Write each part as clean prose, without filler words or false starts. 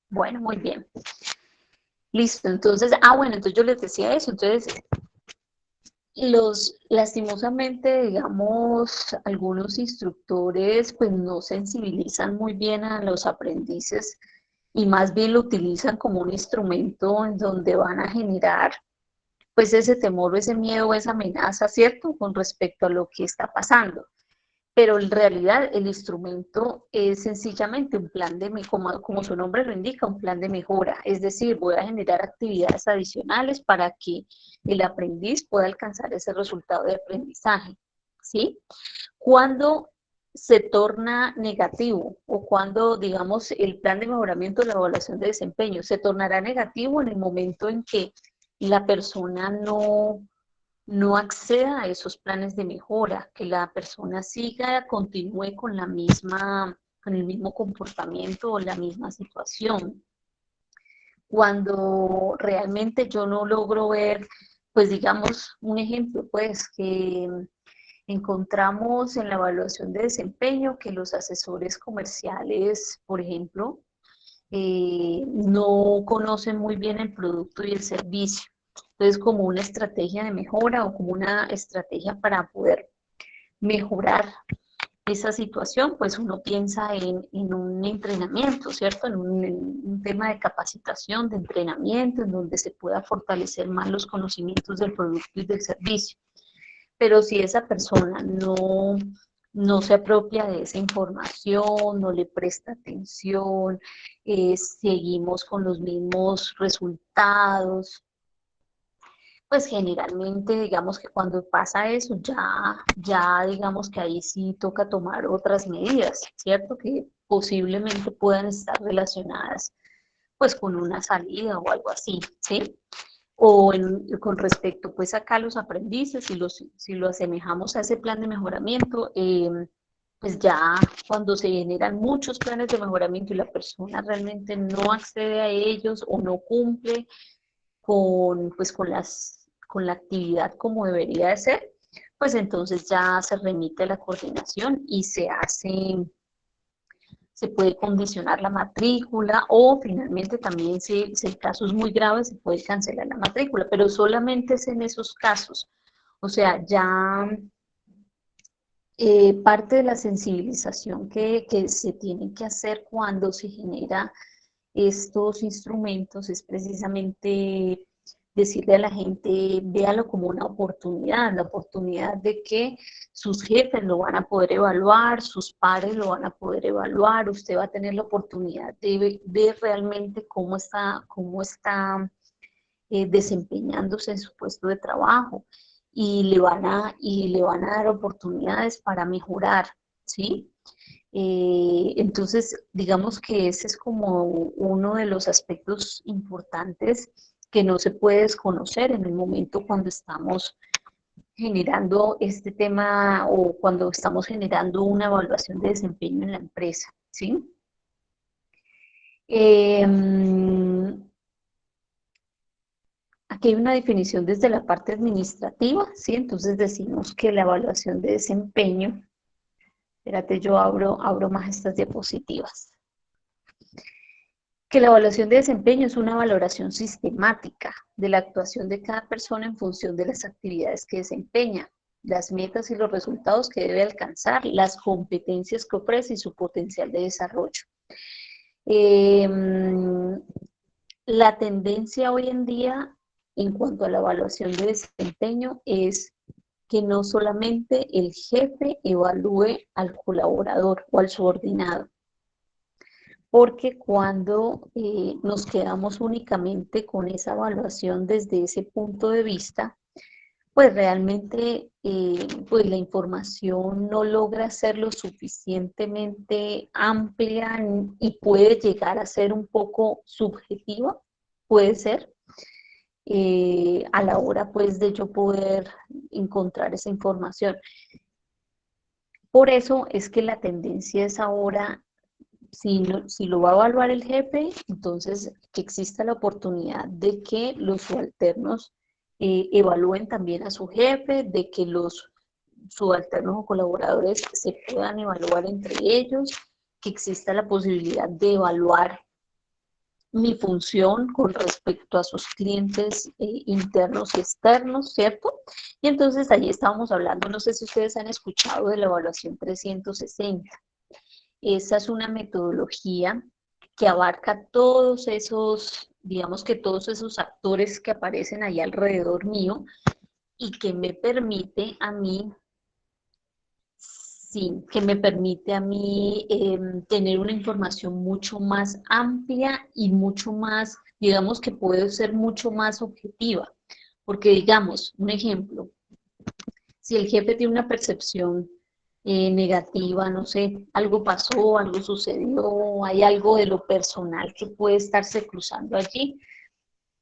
Bueno, muy bien. Listo, entonces, bueno, entonces yo les decía eso, entonces lastimosamente, digamos, algunos instructores pues no sensibilizan muy bien a los aprendices y más bien lo utilizan como un instrumento en donde van a generar pues ese temor o ese miedo o esa amenaza, ¿cierto? Con respecto a lo que está pasando. Pero en realidad el instrumento es sencillamente un plan de, como su nombre lo indica, un plan de mejora. Es decir, voy a generar actividades adicionales para que el aprendiz pueda alcanzar ese resultado de aprendizaje, ¿sí? Cuando se torna negativo o cuando, digamos, el plan de mejoramiento de la evaluación de desempeño se tornará negativo en el momento en que la persona no acceda a esos planes de mejora, que la persona siga, continúe con con el mismo comportamiento o la misma situación. Cuando realmente yo no logro ver, pues digamos, un ejemplo, pues que encontramos en la evaluación de desempeño que los asesores comerciales, por ejemplo, no conocen muy bien el producto y el servicio. Entonces, como una estrategia de mejora o como una estrategia para poder mejorar esa situación, pues uno piensa en un entrenamiento, ¿cierto? En un tema de capacitación, de entrenamiento, en donde se pueda fortalecer más los conocimientos del producto y del servicio. Pero si esa persona no se apropia de esa información, no le presta atención, seguimos con los mismos resultados, pues generalmente digamos que cuando pasa eso ya digamos que ahí sí toca tomar otras medidas, ¿cierto? Que posiblemente puedan estar relacionadas pues con una salida o algo así, ¿sí? Con respecto pues acá a los aprendices, si lo asemejamos a ese plan de mejoramiento, pues ya cuando se generan muchos planes de mejoramiento y la persona realmente no accede a ellos o no cumple pues con la actividad como debería de ser, pues entonces ya se remite a la coordinación y se puede condicionar la matrícula o finalmente también si el caso es muy grave se puede cancelar la matrícula, pero solamente es en esos casos. O sea, ya parte de la sensibilización que se tiene que hacer cuando se genera estos instrumentos es precisamente decirle a la gente, véalo como una oportunidad, la oportunidad de que sus jefes lo van a poder evaluar, sus pares lo van a poder evaluar, usted va a tener la oportunidad de ver realmente cómo está desempeñándose en su puesto de trabajo y le van a dar oportunidades para mejorar, ¿sí? Entonces, digamos que ese es como uno de los aspectos importantes que no se puede desconocer en el momento cuando estamos generando este tema o cuando estamos generando una evaluación de desempeño en la empresa, ¿sí? Eh, Aquí hay una definición desde la parte administrativa, ¿sí? Entonces decimos que la evaluación de desempeño, espérate, yo abro más estas diapositivas, que la evaluación de desempeño es una valoración sistemática de la actuación de cada persona en función de las actividades que desempeña, las metas y los resultados que debe alcanzar, las competencias que ofrece y su potencial de desarrollo. Eh, la tendencia hoy en día en cuanto a la evaluación de desempeño es que no solamente el jefe evalúe al colaborador o al subordinado, porque cuando nos quedamos únicamente con esa evaluación desde ese punto de vista, pues realmente pues la información no logra ser lo suficientemente amplia y puede llegar a ser un poco subjetiva, puede ser, a la hora pues de yo poder encontrar esa información. Por eso es que la tendencia es ahora, si lo va a evaluar el jefe, entonces que exista la oportunidad de que los subalternos evalúen también a su jefe, de que los subalternos o colaboradores se puedan evaluar entre ellos, que exista la posibilidad de evaluar mi función con respecto a sus clientes internos y externos, ¿cierto? Y entonces ahí estábamos hablando, no sé si ustedes han escuchado de la evaluación 360. Esa es una metodología que abarca todos esos, digamos que todos esos actores que aparecen ahí alrededor mío y que me permite a mí, sí, que me permite a mí tener una información mucho más amplia y mucho más, digamos que puedo ser mucho más objetiva. Porque digamos, un ejemplo, si el jefe tiene una percepción negativa, no sé, algo pasó, algo sucedió, hay algo de lo personal que puede estarse cruzando allí.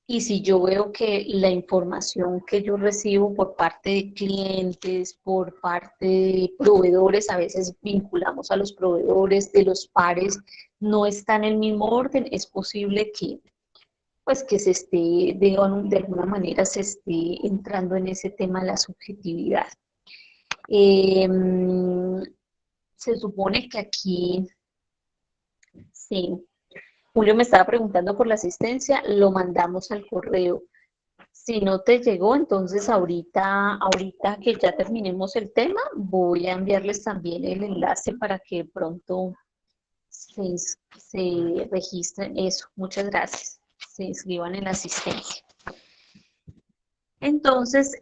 Y si yo veo que la información que yo recibo por parte de clientes, por parte de proveedores, a veces vinculamos a los proveedores de los pares, no está en el mismo orden, es posible que pues que se esté, de alguna manera se esté entrando en ese tema de la subjetividad. Eh, Se supone que aquí, sí, Julio me estaba preguntando por la asistencia, lo mandamos al correo. Si no te llegó, entonces ahorita que ya terminemos el tema, voy a enviarles también el enlace para que pronto se registren eso. Muchas gracias. Se inscriban en la asistencia. Entonces,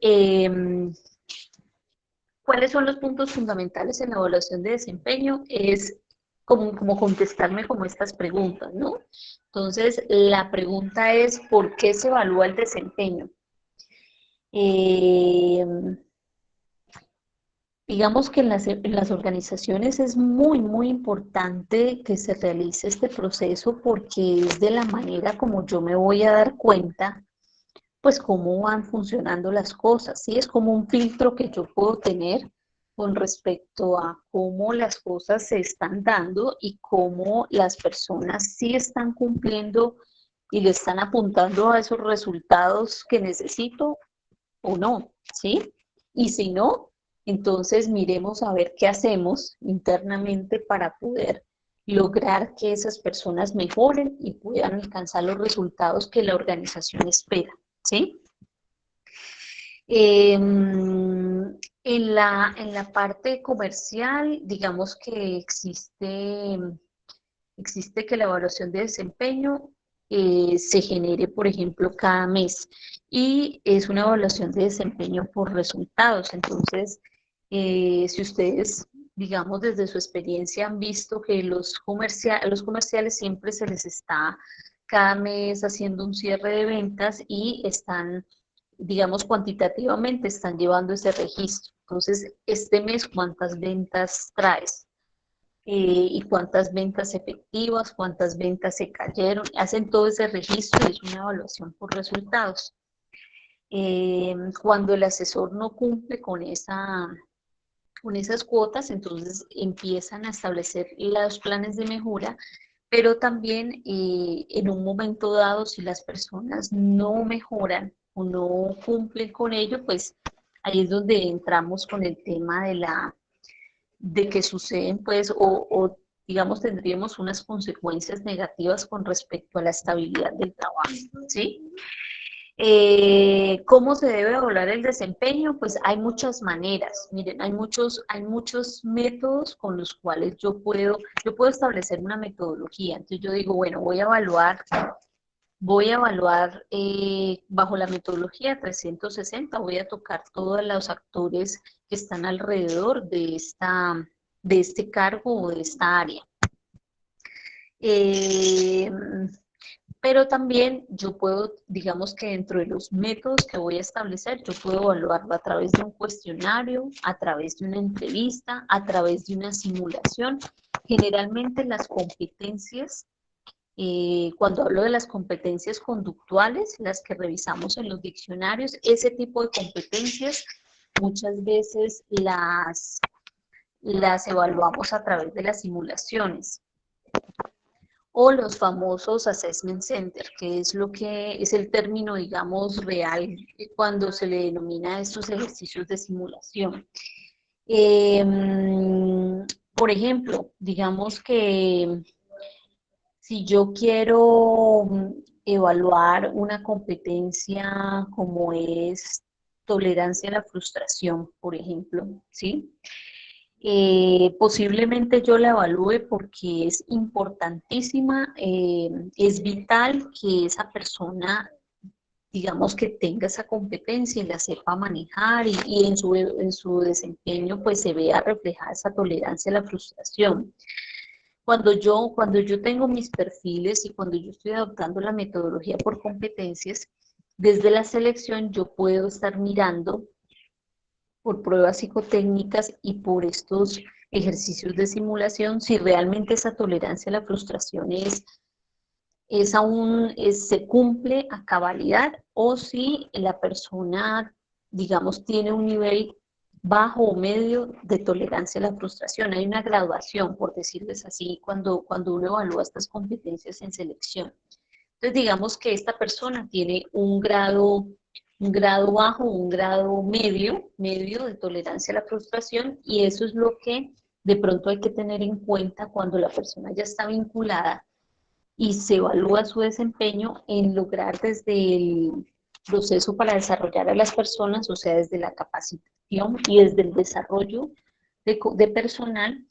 ¿cuáles son los puntos fundamentales en la evaluación de desempeño? Es como contestarme como estas preguntas, ¿no? Entonces, la pregunta es, ¿por qué se evalúa el desempeño? Eh, digamos que en las organizaciones es muy, muy importante que se realice este proceso porque es de la manera como yo me voy a dar cuenta, pues cómo van funcionando las cosas, ¿sí? Es como un filtro que yo puedo tener con respecto a cómo las cosas se están dando y cómo las personas sí están cumpliendo y le están apuntando a esos resultados que necesito o no, ¿sí? Y si no, entonces miremos a ver qué hacemos internamente para poder lograr que esas personas mejoren y puedan alcanzar los resultados que la organización espera, ¿sí? En la parte comercial, digamos que existe que la evaluación de desempeño se genere, por ejemplo, cada mes y es una evaluación de desempeño por resultados. Entonces, si ustedes, digamos, desde su experiencia han visto que los comerciales siempre se les está cada mes haciendo un cierre de ventas y están, digamos, cuantitativamente están llevando ese registro. Entonces, este mes, ¿cuántas ventas traes? Y cuántas ventas efectivas, cuántas ventas se cayeron, hacen todo ese registro y es una evaluación por resultados. Cuando el asesor no cumple con esas cuotas, entonces empiezan a establecer los planes de mejora, pero también en un momento dado, si las personas no mejoran o no cumplen con ello, pues ahí es donde entramos con el tema de que suceden, pues, o digamos, tendríamos unas consecuencias negativas con respecto a la estabilidad del trabajo, ¿sí? ¿Cómo se debe evaluar el desempeño? Pues hay muchas maneras. Miren, hay muchos métodos con los cuales yo puedo establecer una metodología. Entonces yo digo, bueno, voy a evaluar bajo la metodología 360, voy a tocar todos los actores que están alrededor de este cargo o de esta área. Eh, pero también yo puedo, digamos que dentro de los métodos que voy a establecer, yo puedo evaluarlo a través de un cuestionario, a través de una entrevista, a través de una simulación. Generalmente las competencias, cuando hablo de las competencias conductuales, las que revisamos en los diccionarios, ese tipo de competencias muchas veces las evaluamos a través de las simulaciones o los famosos assessment center, que es lo que es el término, digamos, real cuando se le denomina a estos ejercicios de simulación. Por ejemplo, digamos que Si yo quiero evaluar una competencia como es tolerancia a la frustración, por ejemplo, ¿sí? Posiblemente yo la evalúe porque es importantísima, es vital que esa persona, digamos, que tenga esa competencia y la sepa manejar y en su desempeño pues se vea reflejada esa tolerancia a la frustración. Cuando yo tengo mis perfiles y cuando yo estoy adoptando la metodología por competencias, desde la selección yo puedo estar mirando por pruebas psicotécnicas y por estos ejercicios de simulación si realmente esa tolerancia a la frustración se cumple a cabalidad o si la persona, digamos, tiene un nivel bajo o medio de tolerancia a la frustración. Hay una graduación, por decirles así, cuando uno evalúa estas competencias en selección. Entonces, digamos que esta persona tiene un grado bajo, un grado medio de tolerancia a la frustración, y eso es lo que de pronto hay que tener en cuenta cuando la persona ya está vinculada y se evalúa su desempeño en lograr desde el proceso para desarrollar a las personas, o sea, desde la capacitación y desde el desarrollo de personal,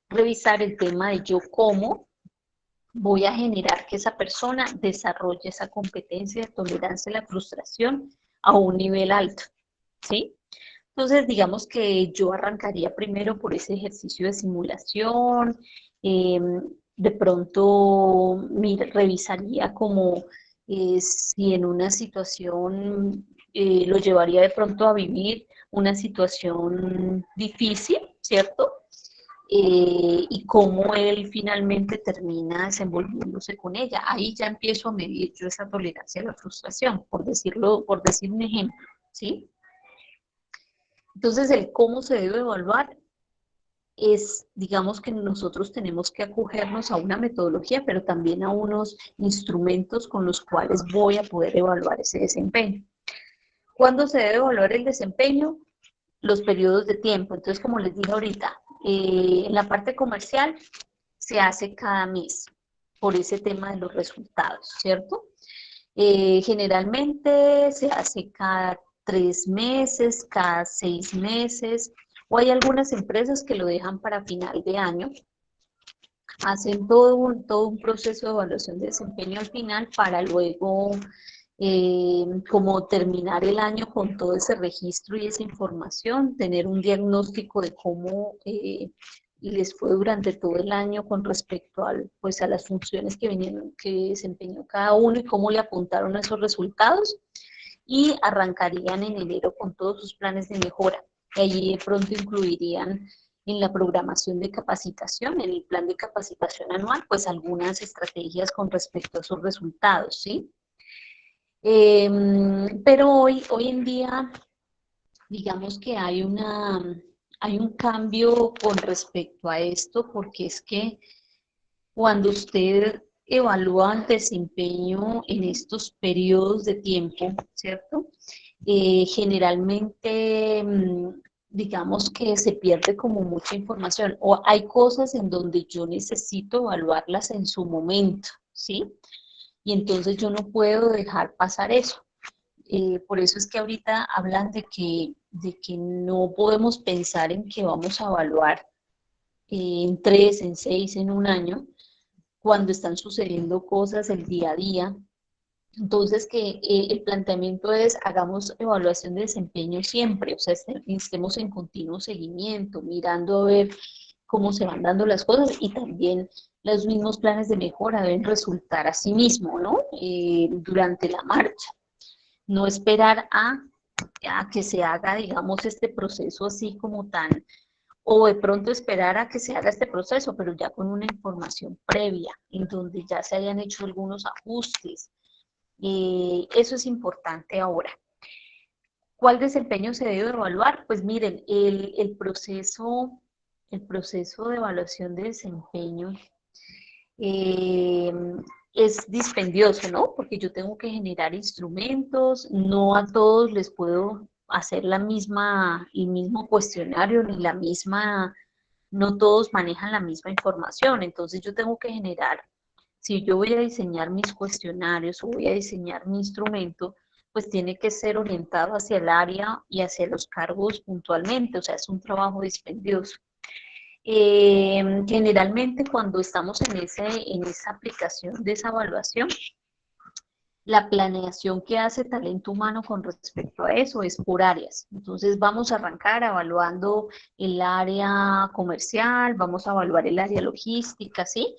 revisar el tema de yo cómo voy a generar que esa persona desarrolle esa competencia de tolerancia a la frustración a un nivel alto, ¿sí? Entonces, digamos que yo arrancaría primero por ese ejercicio de simulación, eh, de pronto revisaría como si en una situación lo llevaría de pronto a vivir una situación difícil, ¿cierto? Y cómo él finalmente termina desenvolviéndose con ella. Ahí ya empiezo a medir yo esa tolerancia a la frustración, por decir un ejemplo, ¿sí? Entonces, el cómo se debe evaluar es, digamos que nosotros tenemos que acogernos a una metodología, pero también a unos instrumentos con los cuales voy a poder evaluar ese desempeño. ¿Cuándo se debe evaluar el desempeño? Los periodos de tiempo. Entonces, como les dije ahorita, en la parte comercial se hace cada mes por ese tema de los resultados, ¿cierto? Generalmente se hace cada 3 meses, cada 6 meses, o hay algunas empresas que lo dejan para final de año, hacen todo un proceso de evaluación de desempeño al final para luego como terminar el año con todo ese registro y esa información, tener un diagnóstico de cómo les fue durante todo el año con respecto pues a las funciones que desempeñó cada uno y cómo le apuntaron a esos resultados, y arrancarían en enero con todos sus planes de mejora. Y allí de pronto incluirían en la programación de capacitación, en el plan de capacitación anual, pues algunas estrategias con respecto a esos resultados, ¿sí? Pero hoy en día, digamos que hay un cambio con respecto a esto, porque es que cuando usted evalúa el desempeño en estos periodos de tiempo, ¿cierto? Generalmente, digamos que se pierde como mucha información, o hay cosas en donde yo necesito evaluarlas en su momento, ¿sí? Y entonces yo no puedo dejar pasar eso. Por eso es que ahorita hablan de que no podemos pensar en que vamos a evaluar en 3, en 6, en un año, cuando están sucediendo cosas el día a día. Entonces, que el planteamiento es, hagamos evaluación de desempeño siempre, o sea, estemos en continuo seguimiento, mirando a ver cómo se van dando las cosas, y también los mismos planes de mejora deben resultar a sí mismo, ¿no? Durante la marcha. No esperar a que se haga, digamos, este proceso así como tan, o de pronto esperar a que se haga este proceso, pero ya con una información previa, en donde ya se hayan hecho algunos ajustes. Eso es importante ahora. ¿Cuál desempeño se debe evaluar? Pues miren, el proceso de evaluación de desempeño eh, es dispendioso, ¿no? Porque yo tengo que generar instrumentos, no a todos les puedo hacer el mismo cuestionario, ni la misma, no todos manejan la misma información, entonces yo tengo que generar si yo voy a diseñar mis cuestionarios o voy a diseñar mi instrumento, pues tiene que ser orientado hacia el área y hacia los cargos puntualmente, o sea, es un trabajo dispendioso. Generalmente cuando estamos en esa aplicación de esa evaluación, la planeación que hace talento humano con respecto a eso es por áreas. Entonces vamos a arrancar evaluando el área comercial, vamos a evaluar el área logística, ¿sí?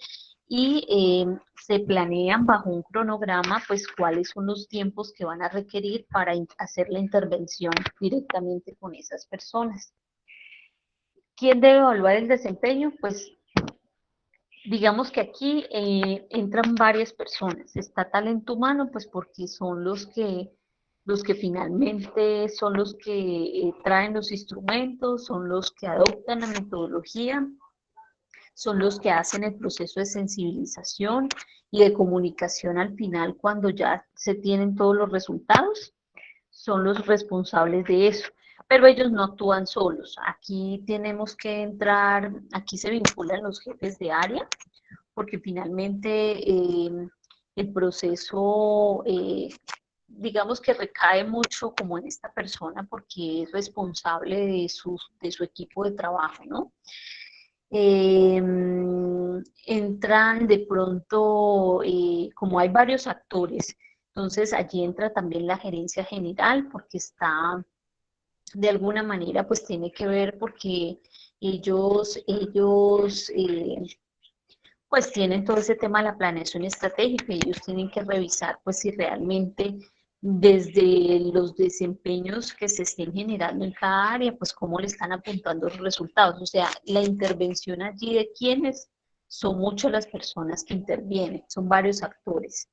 Y se planean bajo un cronograma, pues cuáles son los tiempos que van a requerir para hacer la intervención directamente con esas personas. ¿Quién debe evaluar el desempeño? Pues digamos que aquí entran varias personas. Está talento humano, pues porque son los que finalmente son los que traen los instrumentos, son los que adoptan la metodología, son los que hacen el proceso de sensibilización y de comunicación al final cuando ya se tienen todos los resultados, son los responsables de eso. Pero ellos no actúan solos. Aquí tenemos que entrar, aquí se vinculan los jefes de área, porque finalmente el proceso, digamos que recae mucho como en esta persona porque es responsable de su equipo de trabajo, ¿no? Eh, Entran de pronto, como hay varios actores, entonces allí entra también la gerencia general porque está de alguna manera pues tiene que ver porque ellos pues tienen todo ese tema de la planeación estratégica y ellos tienen que revisar pues si realmente desde los desempeños que se estén generando en cada área, pues cómo le están apuntando los resultados. O sea, la intervención allí de quienes son muchas las personas que intervienen, son varios actores.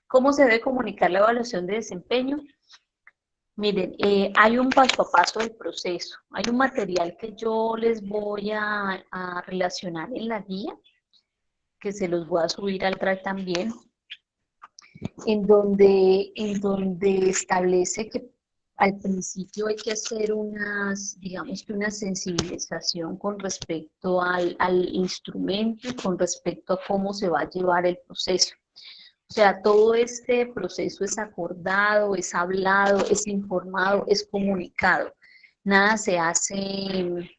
¿Cómo se debe comunicar la evaluación de desempeño? Miren, hay un paso a paso del proceso. Hay un material que yo les voy a relacionar en la guía, que se los voy a subir al Drive también, en donde establece que al principio hay que hacer unas, digamos que una sensibilización con respecto al instrumento y con respecto a cómo se va a llevar el proceso. O sea, todo este proceso es acordado, es hablado, es informado, es comunicado. Nada se hace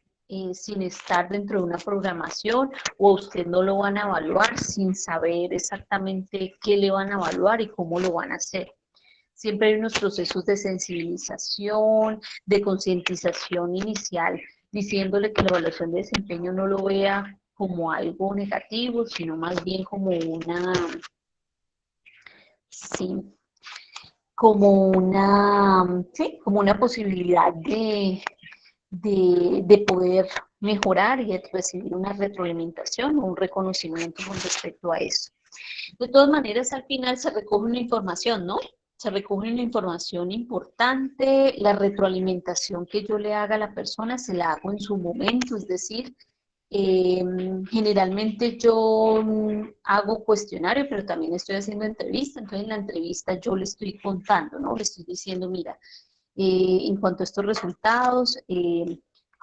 sin estar dentro de una programación o usted no lo van a evaluar sin saber exactamente qué le van a evaluar y cómo lo van a hacer. Siempre hay unos procesos de sensibilización, de concientización inicial, diciéndole que la evaluación de desempeño no lo vea como algo negativo, sino más bien como una, sí, sí, como una posibilidad de poder mejorar y de recibir una retroalimentación o un reconocimiento con respecto a eso. De todas maneras, al final se recoge una información, ¿no? Se recoge una información importante, la retroalimentación que yo le haga a la persona se la hago en su momento, es decir, generalmente yo hago cuestionario, pero también estoy haciendo entrevista, entonces en la entrevista yo le estoy contando, ¿no? Le estoy diciendo, mira, en cuanto a estos resultados,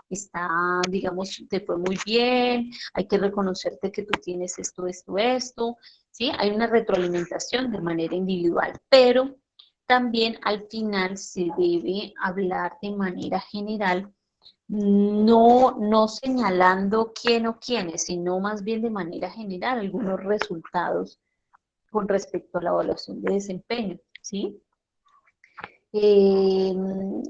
está, digamos, te fue muy bien, hay que reconocerte que tú tienes esto, esto, esto, ¿sí? Hay una retroalimentación de manera individual, pero también al final se debe hablar de manera general, no señalando quién o quiénes, sino más bien de manera general algunos resultados con respecto a la evaluación de desempeño, ¿sí? Eh,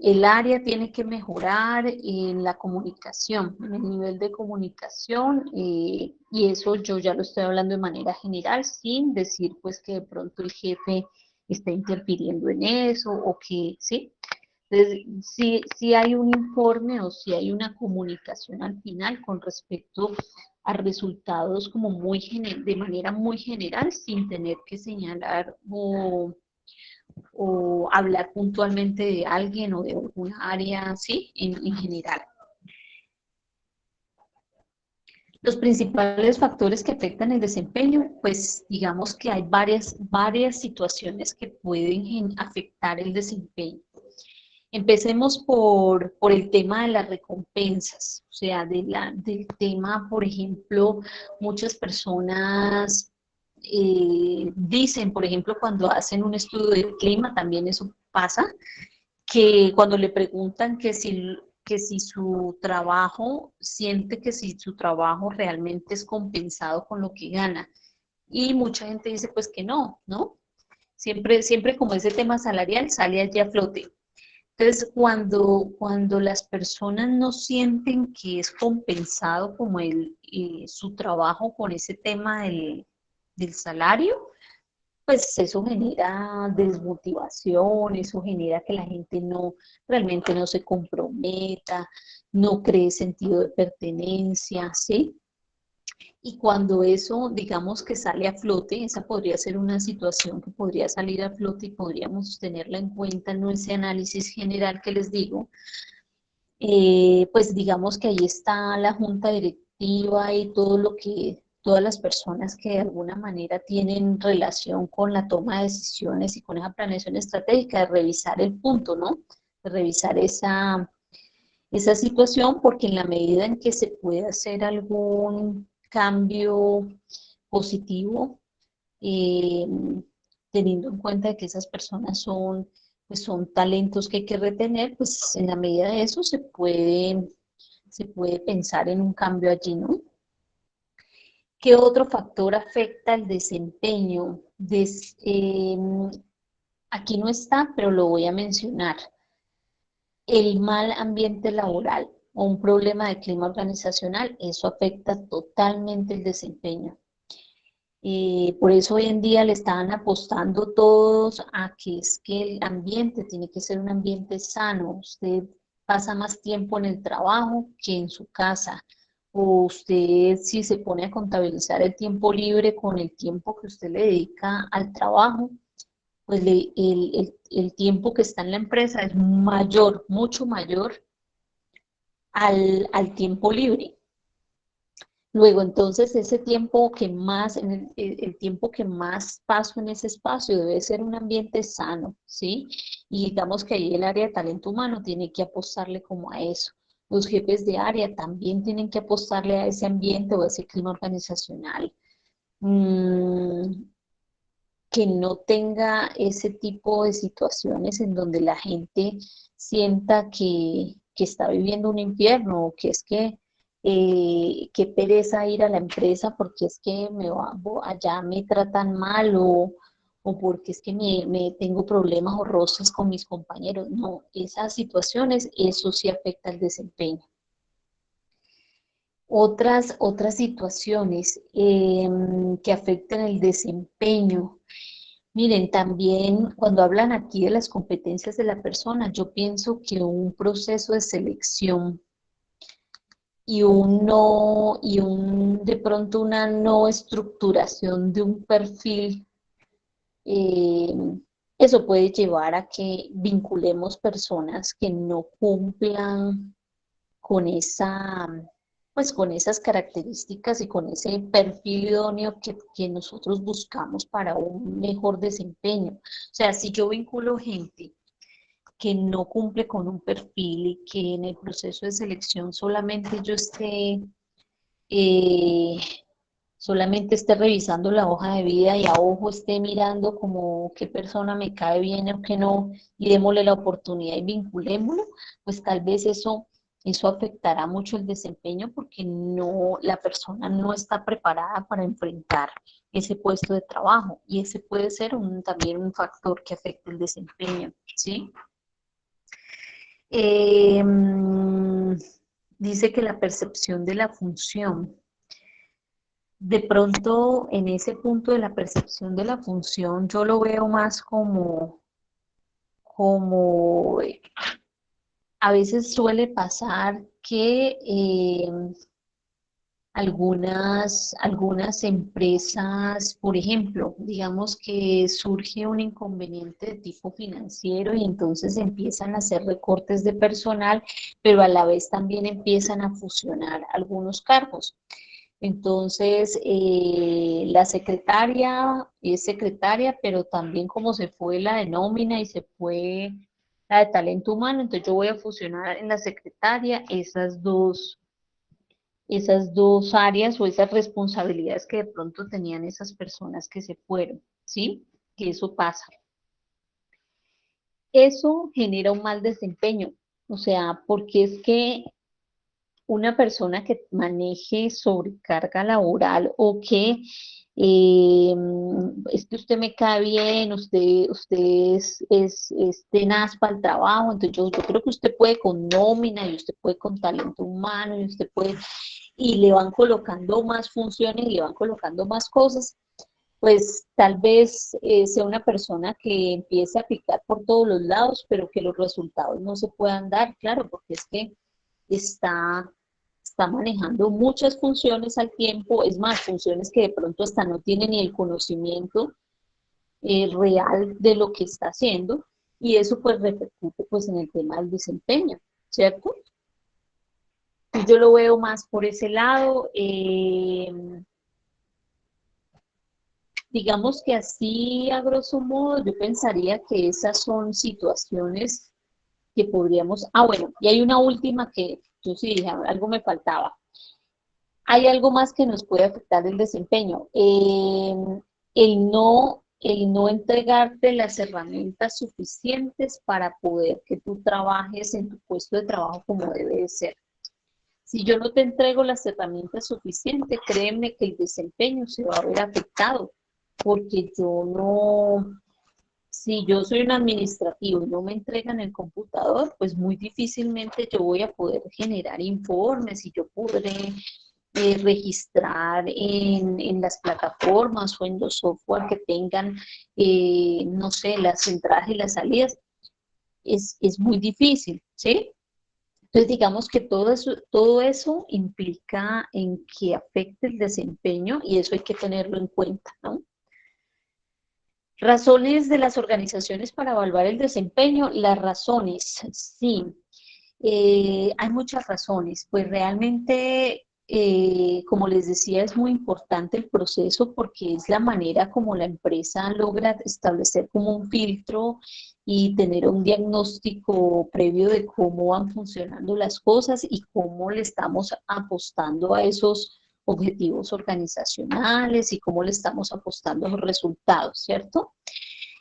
el área tiene que mejorar en la comunicación, en el nivel de comunicación, y eso yo ya lo estoy hablando de manera general, sin decir pues que de pronto el jefe está interfiriendo en eso o que, ¿sí? Entonces, si hay un informe o si hay una comunicación al final con respecto a resultados como de manera muy general, sin tener que señalar o hablar puntualmente de alguien o de alguna área, ¿sí? En general. Los principales factores que afectan el desempeño, pues digamos que hay varias situaciones que pueden afectar el desempeño. Empecemos por el tema de las recompensas, o sea, del tema, por ejemplo, muchas personas dicen, por ejemplo, cuando hacen un estudio del clima, también eso pasa, que cuando le preguntan que si su trabajo, siente que si su trabajo realmente es compensado con lo que gana. Y mucha gente dice pues que no, ¿no? Siempre como ese tema salarial sale allí a flote. Entonces, cuando las personas no sienten que es compensado como su trabajo con ese tema del salario, pues eso genera desmotivación, eso genera que la gente realmente no se comprometa, no cree sentido de pertenencia, ¿sí? Y cuando eso, digamos que sale a flote, esa podría ser una situación que podría salir a flote y podríamos tenerla en cuenta en ese análisis general que les digo, pues digamos que ahí está la junta directiva y todo lo que, todas las personas que de alguna manera tienen relación con la toma de decisiones y con esa planeación estratégica, de revisar el punto, ¿no? De revisar esa situación, porque en la medida en que se puede hacer algún cambio positivo, eh, teniendo en cuenta que esas personas pues son talentos que hay que retener, pues en la medida de eso se puede pensar en un cambio allí, ¿no? ¿Qué otro factor afecta el desempeño? Aquí no está, pero lo voy a mencionar. El mal ambiente laboral o un problema de clima organizacional, eso afecta totalmente el desempeño. Por eso hoy en día le están apostando todos a que es que el ambiente tiene que ser un ambiente sano. Usted pasa más tiempo en el trabajo que en su casa. O usted si se pone a contabilizar el tiempo libre con el tiempo que usted le dedica al trabajo, pues el tiempo que está en la empresa es mayor, mucho mayor al tiempo libre. Luego, entonces, ese tiempo que más, el tiempo que más paso en ese espacio debe ser un ambiente sano, ¿sí? Y digamos que ahí el área de talento humano tiene que apostarle como a eso. Los jefes de área también tienen que apostarle a ese ambiente o a ese clima organizacional. Mm, que no tenga ese tipo de situaciones en donde la gente sienta que está viviendo un infierno o que es que qué pereza ir a la empresa porque es que allá me tratan mal o porque es que tengo problemas o roces con mis compañeros. No, esas situaciones, eso sí afecta el desempeño. Otras situaciones que afectan el desempeño. Miren, también cuando hablan aquí de las competencias de la persona, yo pienso que un proceso de selección de pronto una no estructuración de un perfil, eh, eso puede llevar a que vinculemos personas que no cumplan con pues con esas características y con ese perfil idóneo que nosotros buscamos para un mejor desempeño. O sea, si yo vinculo gente que no cumple con un perfil y que en el proceso de selección eh, solamente esté revisando la hoja de vida y a ojo esté mirando como qué persona me cae bien o qué no, y démosle la oportunidad y vinculémoslo, pues tal vez eso afectará mucho el desempeño porque la persona no está preparada para enfrentar ese puesto de trabajo y ese puede ser también un factor que afecte el desempeño, ¿sí? Eh, dice que la percepción de la función. De pronto, en ese punto de la percepción de la función, yo lo veo más como a veces suele pasar que algunas empresas, por ejemplo, digamos que surge un inconveniente de tipo financiero y entonces empiezan a hacer recortes de personal, pero a la vez también empiezan a fusionar algunos cargos. Entonces, la secretaria es secretaria, pero también como se fue la de nómina y se fue la de talento humano, entonces yo voy a fusionar en la secretaria esas dos áreas o esas responsabilidades que de pronto tenían esas personas que se fueron, ¿sí? Que eso pasa. Eso genera un mal desempeño, o sea, porque es que una persona que maneje sobrecarga laboral o que es que usted me cae bien, usted es tenaz para el trabajo, entonces yo creo que usted puede con nómina y usted puede con talento humano y usted puede, y le van colocando más funciones y le van colocando más cosas, pues tal vez sea una persona que empiece a picar por todos los lados, pero que los resultados no se puedan dar, claro, porque es que está, está manejando muchas funciones al tiempo, es más, funciones que de pronto hasta no tiene ni el conocimiento real de lo que está haciendo, y eso pues repercute pues en el tema del desempeño, ¿cierto? Yo lo veo más por ese lado. Digamos que así, a grosso modo, yo pensaría que esas son situaciones que podríamos... Ah, bueno, y hay una última que yo sí dije, algo me faltaba. Hay algo más que nos puede afectar el desempeño. El no entregarte las herramientas suficientes para poder que tú trabajes en tu puesto de trabajo como debe de ser. Si yo no te entrego las herramientas suficientes, créeme que el desempeño se va a ver afectado, porque yo no, si yo soy un administrativo y no me entregan el computador, pues muy difícilmente yo voy a poder generar informes y yo podré registrar en las plataformas o en los software que tengan, no sé, las entradas y las salidas. Es muy difícil, ¿sí? Entonces, digamos que todo eso implica en que afecte el desempeño y eso hay que tenerlo en cuenta, ¿no? Razones de las organizaciones para evaluar el desempeño. Las razones, sí, hay muchas razones. Pues realmente, como les decía, es muy importante el proceso porque es la manera como la empresa logra establecer como un filtro y tener un diagnóstico previo de cómo van funcionando las cosas y cómo le estamos apostando a esos objetivos organizacionales y cómo le estamos apostando a los resultados, ¿cierto?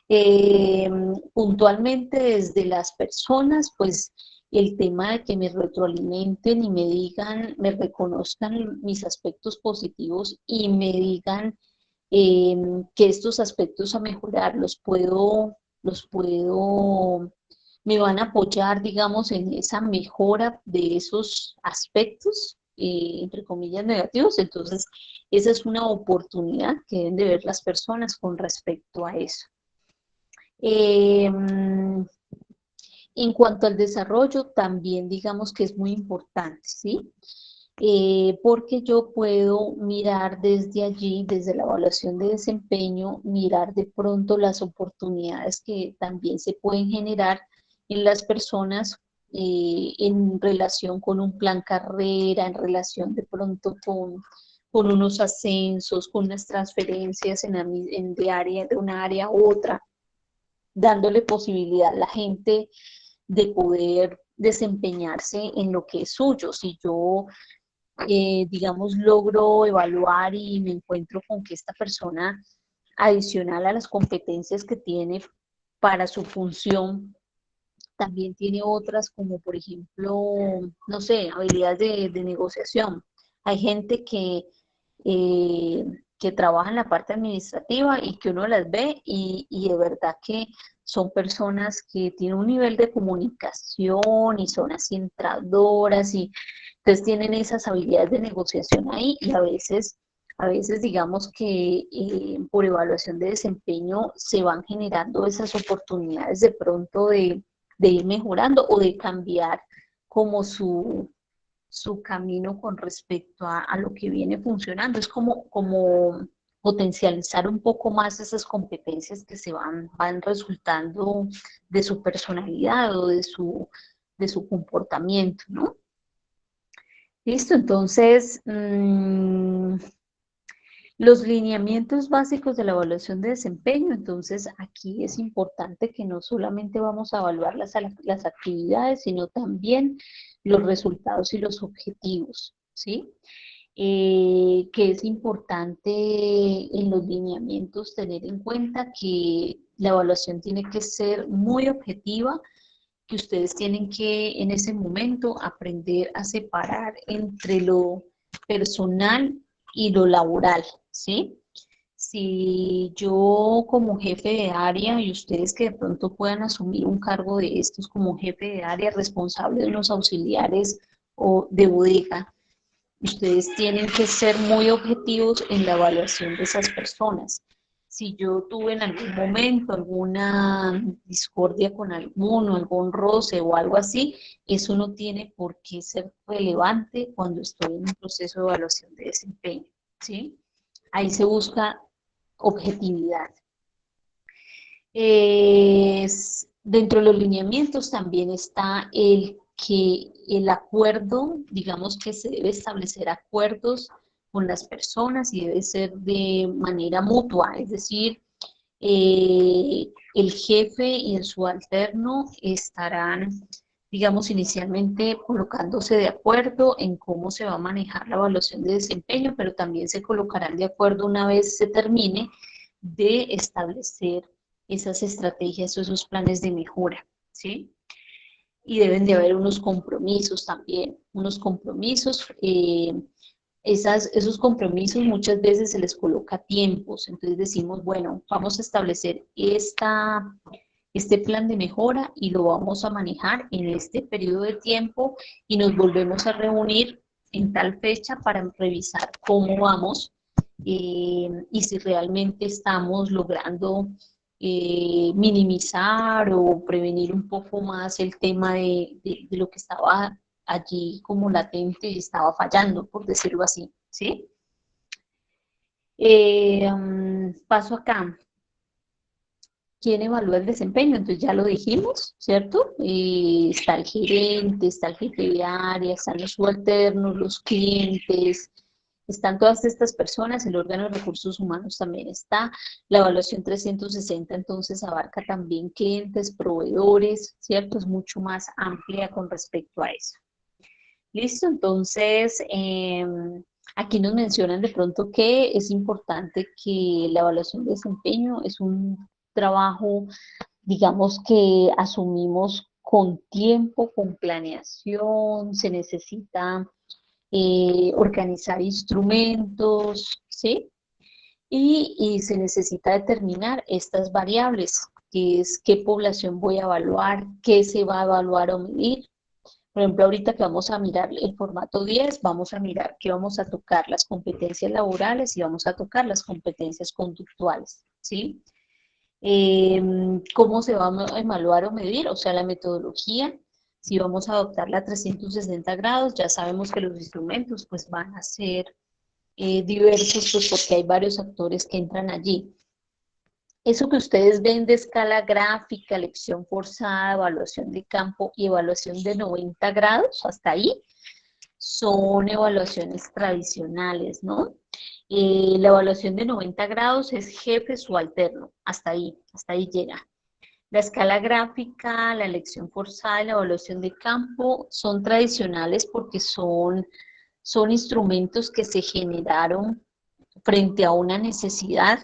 Eh, Puntualmente desde las personas, pues el tema de que me retroalimenten y me digan, me reconozcan mis aspectos positivos y me digan eh, que estos aspectos a mejorar me van a apoyar, digamos, en esa mejora de esos aspectos, entre comillas, negativos. Entonces, esa es una oportunidad que deben de ver las personas con respecto a eso. Eh, en cuanto al desarrollo, también digamos que es muy importante, ¿sí? Porque yo puedo mirar desde allí, desde la evaluación de desempeño, mirar de pronto las oportunidades que también se pueden generar en las personas en relación con un plan carrera, en relación de pronto con unos ascensos, con unas transferencias de una área a otra, dándole posibilidad a la gente de poder desempeñarse en lo que es suyo. Si yo, digamos, logro evaluar y me encuentro con que esta persona, adicional a las competencias que tiene para su función, también tiene otras como, por ejemplo, no sé, habilidades de negociación. Hay gente eh, que trabaja en la parte administrativa y que uno las ve y de verdad que son personas que tienen un nivel de comunicación y son así entradoras y entonces tienen esas habilidades de negociación ahí y a veces digamos que por evaluación de desempeño se van generando esas oportunidades de pronto de ir mejorando o de cambiar como su camino con respecto a lo que viene funcionando. Es como potencializar un poco más esas competencias que van resultando de su personalidad o de su comportamiento, ¿no? Listo, entonces, los lineamientos básicos de la evaluación de desempeño, entonces aquí es importante que no solamente vamos a evaluar las actividades, sino también los resultados y los objetivos, ¿sí? Que es importante en los lineamientos tener en cuenta que la evaluación tiene que ser muy objetiva, que ustedes tienen que en ese momento aprender a separar entre lo personal y lo laboral, ¿sí? Si yo como jefe de área y ustedes que de pronto puedan asumir un cargo de estos como jefe de área responsable de unos auxiliares o de bodega, ustedes tienen que ser muy objetivos en la evaluación de esas personas. Si yo tuve en algún momento alguna discordia con alguno, algún roce o algo así, eso no tiene por qué ser relevante cuando estoy en un proceso de evaluación de desempeño, ¿sí? Ahí se busca objetividad. Dentro de los lineamientos también está el que el acuerdo, digamos que se debe establecer acuerdos con las personas y debe ser de manera mutua, es decir, el jefe y el subalterno estarán, digamos, inicialmente colocándose de acuerdo en cómo se va a manejar la evaluación de desempeño, pero también se colocarán de acuerdo una vez se termine de establecer esas estrategias o esos planes de mejora, ¿sí? Y deben de haber unos compromisos también, unos compromisos. Esos compromisos muchas veces se les coloca tiempos, entonces decimos, bueno, vamos a establecer este plan de mejora y lo vamos a manejar en este periodo de tiempo y nos volvemos a reunir en tal fecha para revisar cómo vamos y si realmente estamos logrando minimizar o prevenir un poco más el tema de lo que estaba allí como latente y estaba fallando, por decirlo así, ¿sí? Paso acá. ¿Quién evalúa el desempeño? Entonces ya lo dijimos, ¿cierto? Está el gerente, está el jefe de área, están los subalternos, los clientes, están todas estas personas, el órgano de recursos humanos también está, la evaluación 360 entonces abarca también clientes, proveedores, ¿cierto? Es mucho más amplia con respecto a eso. Listo, entonces aquí nos mencionan de pronto que es importante que la evaluación de desempeño es un trabajo, digamos que asumimos con tiempo, con planeación, se necesita organizar instrumentos, ¿sí? Y se necesita determinar estas variables, que es qué población voy a evaluar, qué se va a evaluar o medir. Por ejemplo, ahorita que vamos a mirar el formato 10, vamos a mirar que vamos a tocar las competencias laborales y vamos a tocar las competencias conductuales, ¿sí? ¿Cómo se va a evaluar o medir? O sea, la metodología, si vamos a adoptar la 360 grados, ya sabemos que los instrumentos pues van a ser diversos, pues porque hay varios actores que entran allí. Eso que ustedes ven de escala gráfica, elección forzada, evaluación de campo y evaluación de 90 grados, hasta ahí, son evaluaciones tradicionales, ¿no? La evaluación de 90 grados es jefe subalterno, hasta ahí llega. La escala gráfica, la elección forzada y la evaluación de campo son tradicionales porque son instrumentos que se generaron frente a una necesidad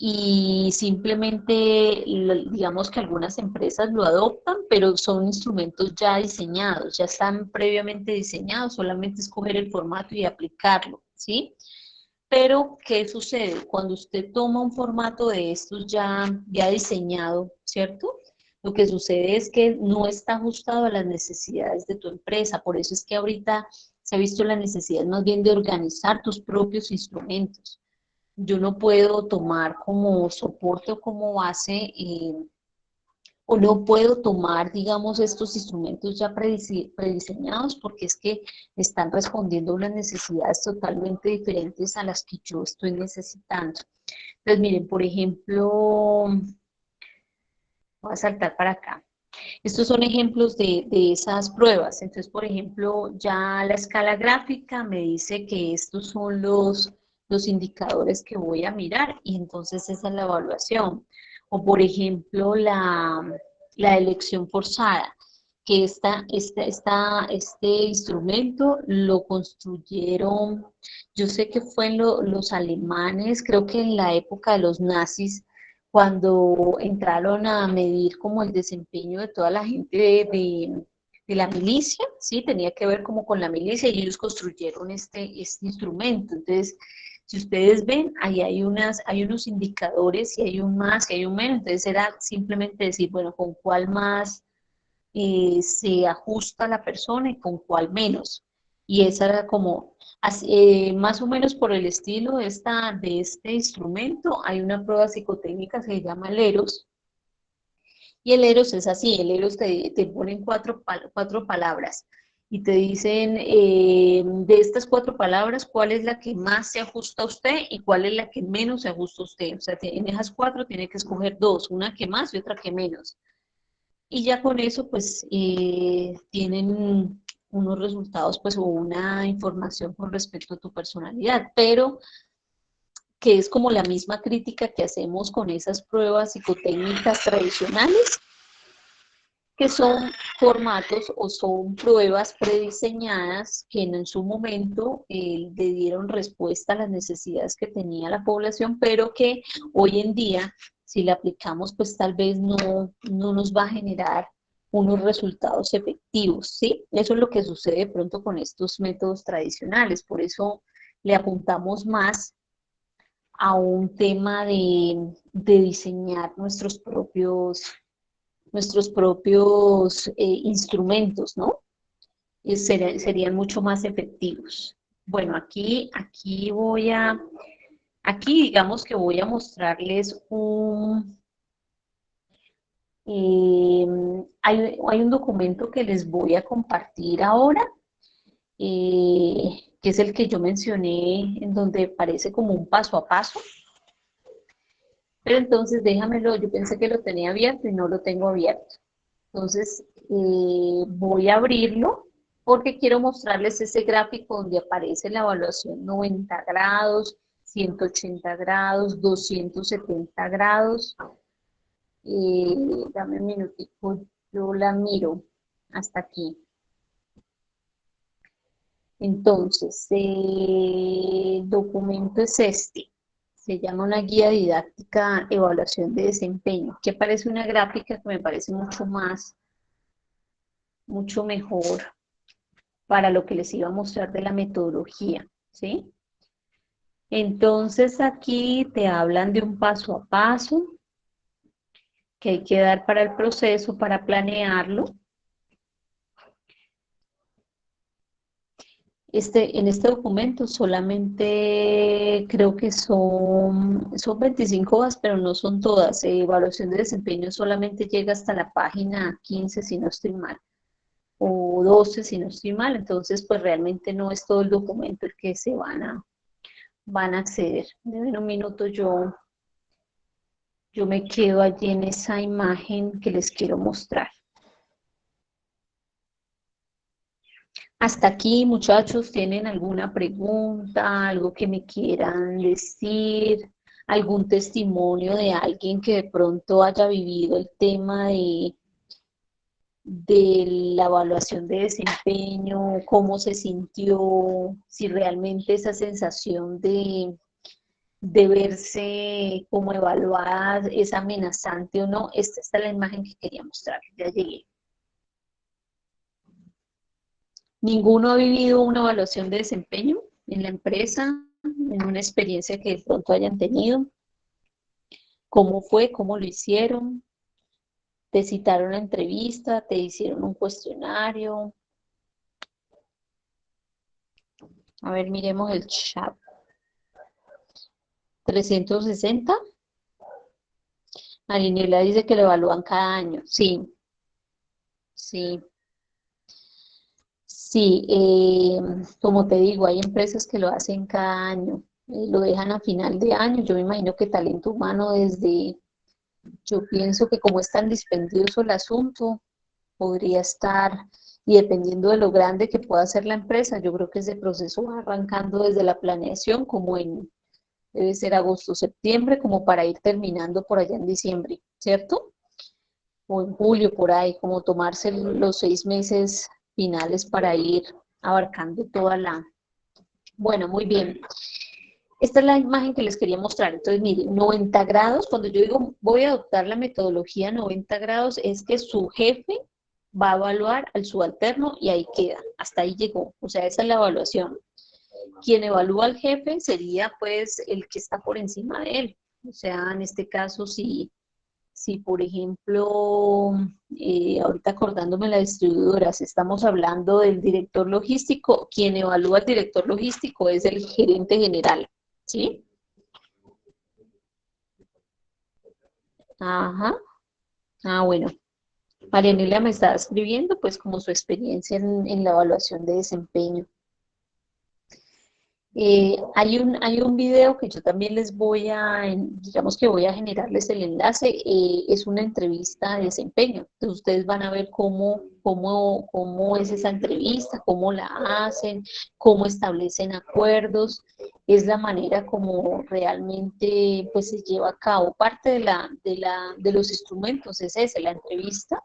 y simplemente, digamos que algunas empresas lo adoptan, pero son instrumentos ya diseñados, ya están previamente diseñados, solamente escoger el formato y aplicarlo, ¿sí? Pero, ¿qué sucede? Cuando usted toma un formato de estos ya diseñado, ¿cierto? Lo que sucede es que no está ajustado a las necesidades de tu empresa, por eso es que ahorita se ha visto la necesidad más bien de organizar tus propios instrumentos. Yo no puedo tomar como soporte o como base o no puedo tomar, digamos, estos instrumentos ya prediseñados porque es que están respondiendo a unas necesidades totalmente diferentes a las que yo estoy necesitando. Entonces, miren, por ejemplo, voy a saltar para acá. Estos son ejemplos de esas pruebas. Entonces, por ejemplo, ya la escala gráfica me dice que estos son los indicadores que voy a mirar y entonces esa es la evaluación. O, por ejemplo, la elección forzada. que este instrumento lo construyeron, yo sé que fue en los alemanes, creo que en la época de los nazis, cuando entraron a medir como el desempeño de toda la gente de la milicia, ¿sí? Tenía que ver como con la milicia y ellos construyeron este instrumento. Entonces, si ustedes ven, ahí hay unos indicadores, y hay un más, y hay un menos, entonces era simplemente decir, bueno, con cuál más se ajusta a la persona y con cuál menos. Y esa era como, más o menos por el estilo de este instrumento, hay una prueba psicotécnica que se llama el EROS, y el EROS es así, el EROS te ponen cuatro palabras y te dicen de estas cuatro palabras, cuál es la que más se ajusta a usted y cuál es la que menos se ajusta a usted. O sea, en esas cuatro tiene que escoger dos, una que más y otra que menos. Y ya con eso, pues, tienen unos resultados, pues, o una información con respecto a tu personalidad, pero que es como la misma crítica que hacemos con esas pruebas psicotécnicas tradicionales, que son formatos o son pruebas prediseñadas que en su momento le dieron respuesta a las necesidades que tenía la población, pero que hoy en día, si la aplicamos, pues tal vez no nos va a generar unos resultados efectivos, ¿sí? Eso es lo que sucede de pronto con estos métodos tradicionales, por eso le apuntamos más a un tema de diseñar nuestros propios instrumentos, ¿no? Serían mucho más efectivos. Bueno, aquí digamos que voy a mostrarles eh, hay un documento que les voy a compartir ahora, que es el que yo mencioné, en donde parece como un paso a paso. Pero entonces déjamelo, yo pensé que lo tenía abierto y no lo tengo abierto. Entonces, voy a abrirlo porque quiero mostrarles ese gráfico donde aparece la evaluación 90 grados, 180 grados, 270 grados. Dame un minutico, yo la miro hasta aquí. Entonces, el documento es este. Se llama una guía didáctica evaluación de desempeño, que parece una gráfica que me parece mucho mejor para lo que les iba a mostrar de la metodología, ¿sí? Entonces aquí te hablan de un paso a paso que hay que dar para el proceso, para planearlo. En este documento solamente creo que son 25 hojas, pero no son todas. Evaluación de desempeño solamente llega hasta la página 15, si no estoy mal, o 12, si no estoy mal. Entonces, pues realmente no es todo el documento el que se van a acceder. En un minuto yo me quedo allí en esa imagen que les quiero mostrar. Hasta aquí, muchachos, ¿tienen alguna pregunta, algo que me quieran decir, algún testimonio de alguien que de pronto haya vivido el tema de la evaluación de desempeño, cómo se sintió, si realmente esa sensación de verse como evaluada es amenazante o no? Esta es la imagen que quería mostrar, ya llegué. ¿Ninguno ha vivido una evaluación de desempeño en la empresa, en una experiencia que de pronto hayan tenido? ¿Cómo fue? ¿Cómo lo hicieron? ¿Te citaron a entrevista? ¿Te hicieron un cuestionario? A ver, miremos el chat. 360. Marinela dice que lo evalúan cada año. Sí, sí, sí. Como te digo, hay empresas que lo hacen cada año. Lo dejan a final de año. Yo me imagino que talento humano yo pienso que como es tan dispendioso el asunto, podría estar, y dependiendo de lo grande que pueda ser la empresa, yo creo que ese proceso va arrancando desde la planeación, debe ser agosto, septiembre, como para ir terminando por allá en diciembre, ¿cierto? o en julio, por ahí, como tomarse los 6 meses finales para ir abarcando toda la... Bueno, muy bien. Esta es la imagen que les quería mostrar. Entonces, miren, 90 grados, cuando yo digo voy a adoptar la metodología 90 grados, es que su jefe va a evaluar al subalterno y ahí queda, hasta ahí llegó. O sea, esa es la evaluación. Quien evalúa al jefe sería pues el que está por encima de él. O sea, en este caso, si por ejemplo, ahorita acordándome la distribuidora, si estamos hablando del director logístico, quien evalúa al director logístico es el gerente general, ¿sí? Ajá. Ah, bueno. Marianela me estaba escribiendo pues como su experiencia en la evaluación de desempeño. Hay un video que yo también les voy a, digamos que voy a generarles el enlace, es una entrevista de desempeño. Entonces ustedes van a ver cómo es esa entrevista, cómo la hacen, cómo establecen acuerdos, es la manera como realmente pues se lleva a cabo. Parte de los instrumentos es ese, la entrevista,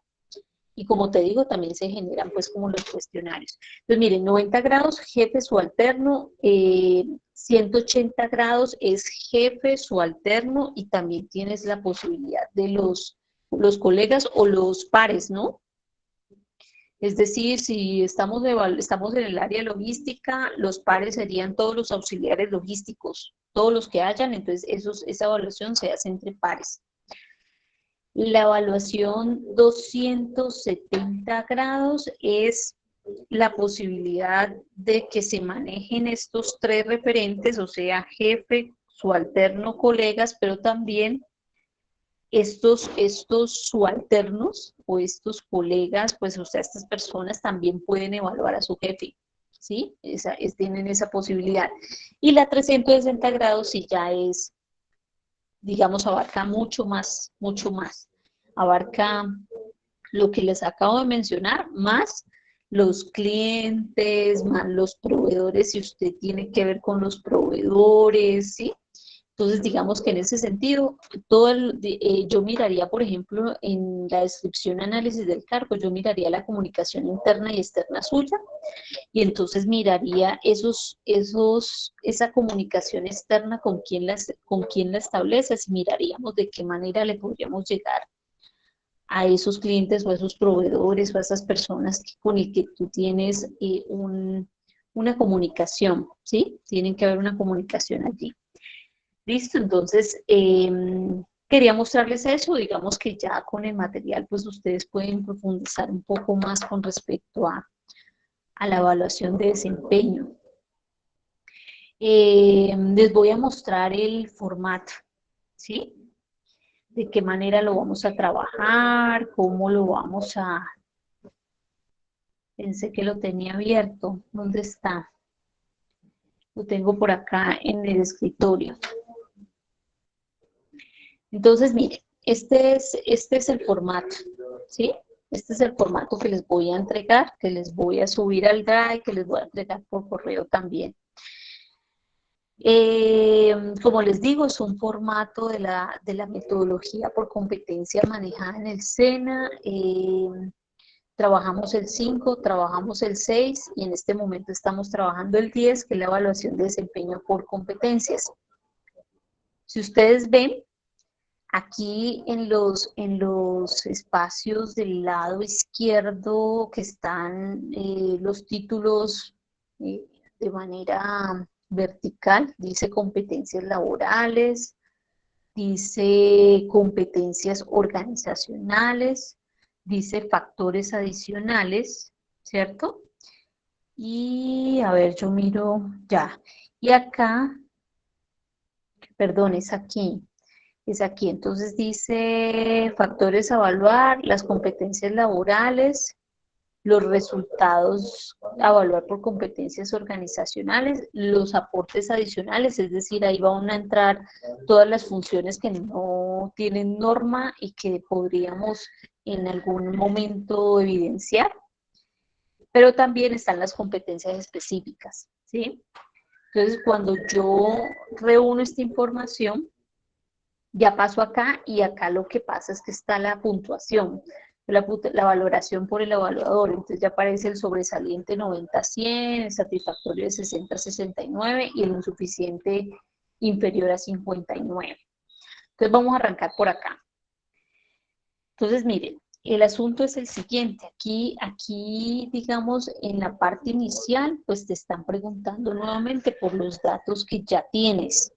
y como te digo, también se generan pues como los cuestionarios. Entonces, miren, 90 grados, jefe subalterno, 180 grados es jefe subalterno y también tienes la posibilidad de los colegas o los pares, ¿no? Es decir, si estamos en el área logística, los pares serían todos los auxiliares logísticos, todos los que hayan, entonces esa evaluación se hace entre pares. La evaluación 270 grados es la posibilidad de que se manejen estos tres referentes, o sea, jefe, subalterno, colegas, pero también estos subalternos o estos colegas, pues, o sea, estas personas también pueden evaluar a su jefe, ¿sí? Tienen esa posibilidad. Y la 360 grados sí ya es, digamos, abarca mucho más. Abarca lo que les acabo de mencionar, más los clientes, más los proveedores, si usted tiene que ver con los proveedores, ¿sí? Entonces, digamos que en ese sentido, yo miraría, por ejemplo, en la descripción análisis del cargo, yo miraría la comunicación interna y externa suya, y entonces miraría esa comunicación externa con quién la estableces, y miraríamos de qué manera le podríamos llegar a esos clientes o a esos proveedores o a esas personas con el que tú tienes una comunicación, ¿sí? Tienen que haber una comunicación allí. Listo, entonces quería mostrarles eso, digamos que ya con el material pues ustedes pueden profundizar un poco más con respecto a la evaluación de desempeño. Les voy a mostrar el formato, ¿sí? De qué manera lo vamos a trabajar, cómo lo vamos a... Pensé que lo tenía abierto. ¿Dónde está? Lo tengo por acá en el escritorio. Entonces, miren, este es el formato, ¿sí? Este es el formato que les voy a entregar, que les voy a subir al Drive, que les voy a entregar por correo también. Como les digo, es un formato de la metodología por competencia manejada en el SENA. Trabajamos el 5, trabajamos el 6 y en este momento estamos trabajando el 10, que es la evaluación de desempeño por competencias. Si ustedes ven, aquí en los espacios del lado izquierdo que están los títulos de manera vertical, dice competencias laborales, dice competencias organizacionales, dice factores adicionales, ¿cierto? Y a ver, yo miro ya. Y acá, perdón, es aquí. Entonces dice factores a evaluar, las competencias laborales, los resultados a evaluar por competencias organizacionales, los aportes adicionales, es decir, ahí van a entrar todas las funciones que no tienen norma y que podríamos en algún momento evidenciar, pero también están las competencias específicas, ¿sí? Entonces, cuando yo reúno esta información, Ya paso acá y acá lo que pasa es que está la puntuación, la valoración por el evaluador. Entonces ya aparece el sobresaliente 90-100, el satisfactorio de 60-69 y el insuficiente inferior a 59. Entonces vamos a arrancar por acá. Entonces miren, el asunto es el siguiente. Aquí, digamos, en la parte inicial, pues te están preguntando nuevamente por los datos que ya tienes.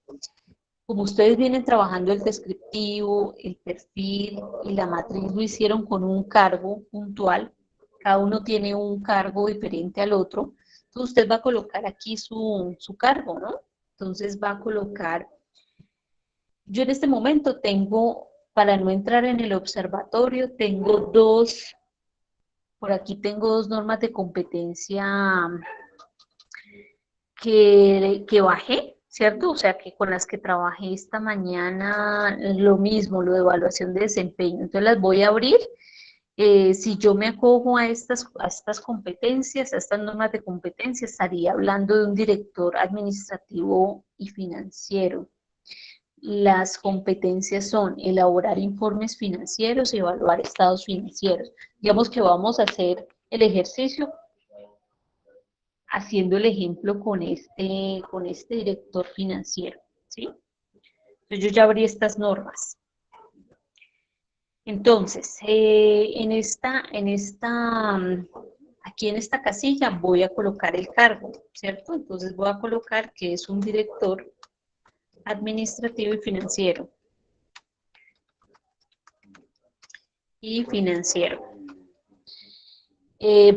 Como ustedes vienen trabajando el descriptivo, el perfil y la matriz lo hicieron con un cargo puntual, cada uno tiene un cargo diferente al otro, entonces usted va a colocar aquí su cargo, ¿no? Entonces va a colocar, yo en este momento tengo, para no entrar en el observatorio, tengo por aquí tengo dos normas de competencia que bajé, ¿cierto? O sea, que con las que trabajé esta mañana, lo mismo, lo de evaluación de desempeño. Entonces las voy a abrir. Si yo me acojo a estas competencias, a estas normas de competencia, estaría hablando de un director administrativo y financiero. Las competencias son elaborar informes financieros y evaluar estados financieros. Digamos que vamos a hacer el ejercicio haciendo el ejemplo con este director financiero, ¿sí? Entonces yo ya abrí estas normas. Entonces, aquí en esta casilla voy a colocar el cargo, ¿cierto? Entonces voy a colocar que es un director administrativo y financiero.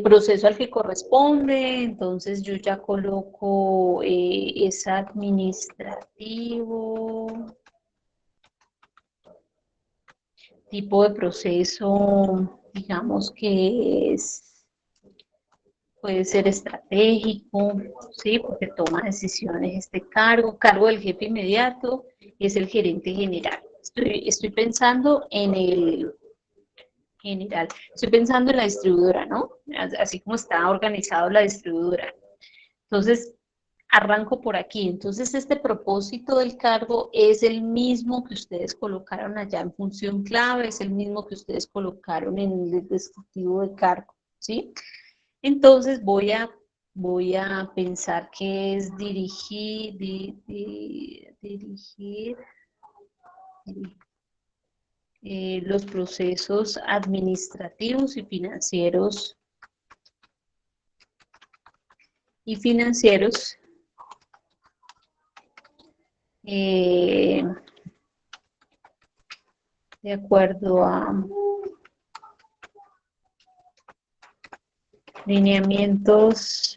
Proceso al que corresponde, entonces yo ya coloco es administrativo, tipo de proceso, digamos que puede ser estratégico, ¿sí? Porque toma decisiones este cargo del jefe inmediato es el gerente general. Estoy pensando en el general, estoy pensando en la distribuidora, ¿no? Así como está organizado la distribuidora. Entonces, arranco por aquí. Entonces, este propósito del cargo es el mismo que ustedes colocaron allá en función clave, es el mismo que ustedes colocaron en el descriptivo de cargo, ¿sí? Entonces, voy a pensar que es dirigir los procesos administrativos y financieros de acuerdo a lineamientos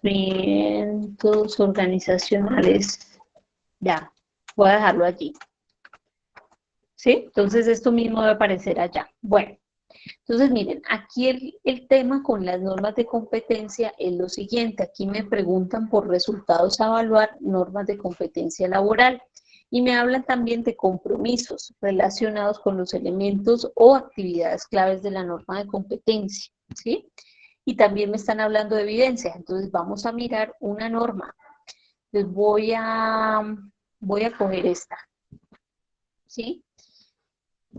organizacionales. Ya, voy a dejarlo allí. ¿Sí? Entonces esto mismo debe aparecer allá. Bueno, entonces miren, aquí el tema con las normas de competencia es lo siguiente. Aquí me preguntan por resultados a evaluar, normas de competencia laboral. Y me hablan también de compromisos relacionados con los elementos o actividades claves de la norma de competencia, ¿sí? Y también me están hablando de evidencias. Entonces vamos a mirar una norma. Entonces voy a coger esta, ¿sí?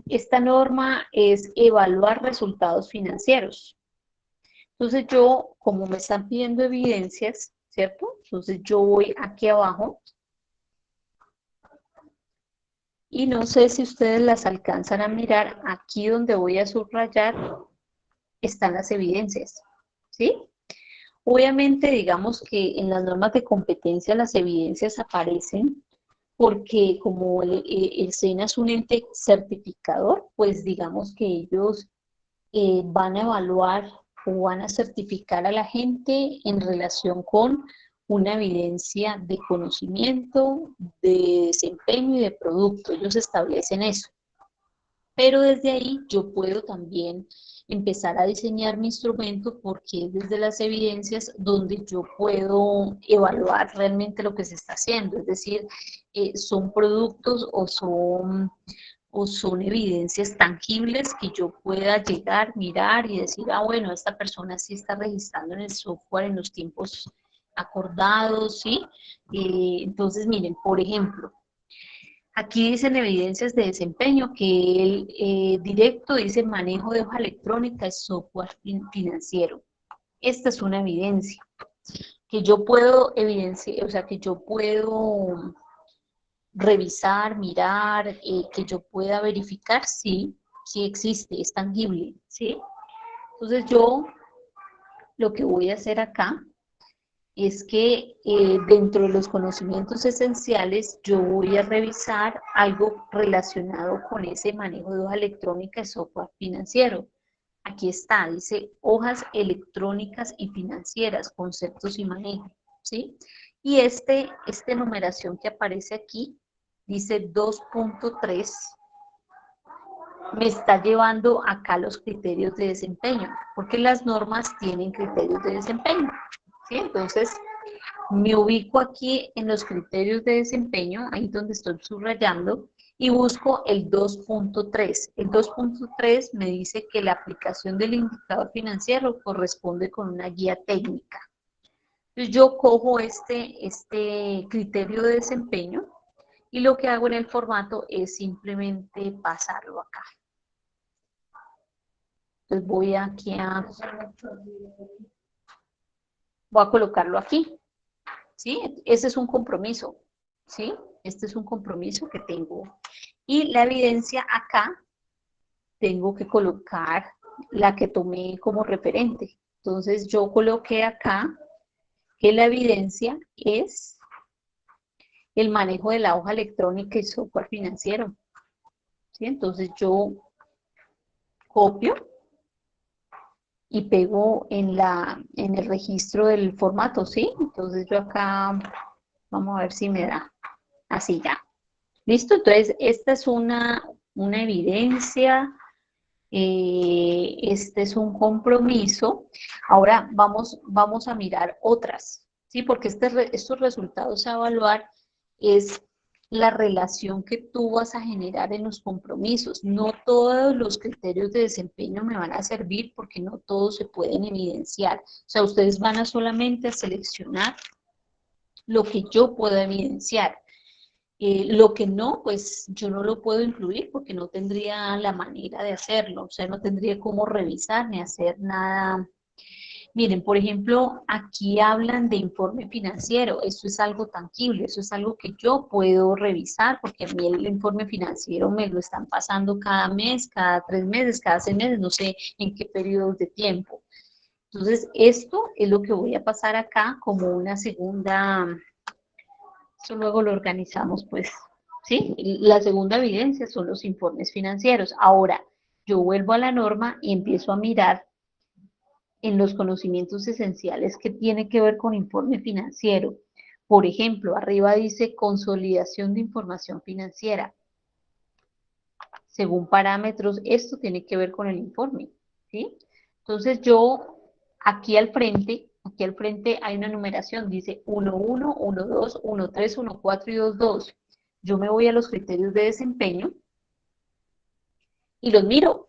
Esta norma es evaluar resultados financieros. Entonces yo, como me están pidiendo evidencias, ¿cierto? Entonces yo voy aquí abajo y no sé si ustedes las alcanzan a mirar. Aquí donde voy a subrayar están las evidencias, ¿sí? Obviamente, digamos que en las normas de competencia las evidencias aparecen porque como el SENA es un ente certificador, pues digamos que ellos van a evaluar o van a certificar a la gente en relación con una evidencia de conocimiento, de desempeño y de producto. Ellos establecen eso. Pero desde ahí yo puedo también empezar a diseñar mi instrumento porque es desde las evidencias donde yo puedo evaluar realmente lo que se está haciendo. Es decir, son productos o son evidencias tangibles que yo pueda llegar, mirar y decir, ah, bueno, esta persona sí está registrando en el software en los tiempos acordados, ¿sí? Entonces, miren, por ejemplo, Aquí dicen evidencias de desempeño, que el directo dice manejo de hoja electrónica y software financiero. Esta es una evidencia que yo puedo evidenciar, o sea, que yo puedo revisar, mirar, que yo pueda verificar, sí, sí existe, es tangible, ¿sí? Entonces yo lo que voy a hacer acá es que dentro de los conocimientos esenciales yo voy a revisar algo relacionado con ese manejo de hoja electrónica y software financiero. Aquí está, dice hojas electrónicas y financieras, conceptos y manejo, ¿sí? Y esta numeración que aparece aquí dice 2.3, me está llevando acá los criterios de desempeño, porque las normas tienen criterios de desempeño, ¿sí? Entonces, me ubico aquí en los criterios de desempeño, ahí donde estoy subrayando, y busco el 2.3. El 2.3 me dice que la aplicación del indicador financiero corresponde con una guía técnica. Entonces yo cojo este criterio de desempeño y lo que hago en el formato es simplemente pasarlo acá. Entonces voy aquí voy a colocarlo aquí, ¿sí? Ese es un compromiso, ¿sí? Este es un compromiso que tengo. Y la evidencia acá, tengo que colocar la que tomé como referente. Entonces yo coloqué acá que la evidencia es el manejo de la hoja electrónica y software financiero, ¿sí? Entonces yo copio y pego en el registro del formato, ¿sí? Entonces yo acá, vamos a ver si me da, así ya. ¿Listo? Entonces esta es una evidencia, este es un compromiso. Ahora vamos a mirar otras, ¿sí? Porque estos resultados a evaluar es la relación que tú vas a generar en los compromisos. No todos los criterios de desempeño me van a servir porque no todos se pueden evidenciar. O sea, ustedes van a solamente a seleccionar lo que yo pueda evidenciar. Lo que no, pues yo no lo puedo incluir porque no tendría la manera de hacerlo, o sea, no tendría cómo revisar ni hacer nada. Miren, por ejemplo, aquí hablan de informe financiero, eso es algo tangible, eso es algo que yo puedo revisar porque a mí el informe financiero me lo están pasando cada mes, cada 3 meses, cada 6 meses, no sé en qué periodos de tiempo. Entonces, esto es lo que voy a pasar acá como una segunda. Eso luego lo organizamos, pues, ¿sí? La segunda evidencia son los informes financieros. Ahora, yo vuelvo a la norma y empiezo a mirar en los conocimientos esenciales que tiene que ver con informe financiero. Por ejemplo, arriba dice consolidación de información financiera. Según parámetros, esto tiene que ver con el informe, ¿sí? Entonces yo, aquí al frente hay una numeración, dice 1.1, 1.2, 1.3, 1.4 y 2.2. Yo me voy a los criterios de desempeño y los miro.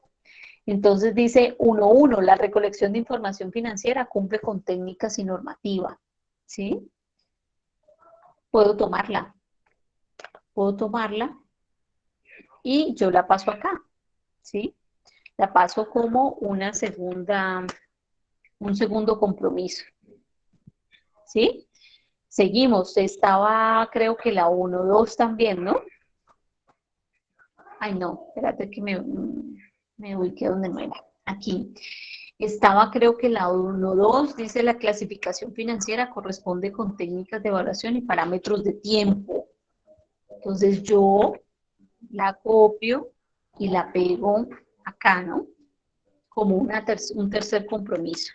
Entonces dice 1.1, la recolección de información financiera cumple con técnicas y normativa, ¿sí? Puedo tomarla y yo la paso acá, ¿sí? La paso como un segundo compromiso, ¿sí? Seguimos, estaba creo que la 1.2 también, ¿no? Ay, no, espérate que me ubiqué donde no era. Aquí. Estaba creo que la 1.2 dice la clasificación financiera corresponde con técnicas de evaluación y parámetros de tiempo. Entonces yo la copio y la pego acá, ¿no? Como un tercer compromiso.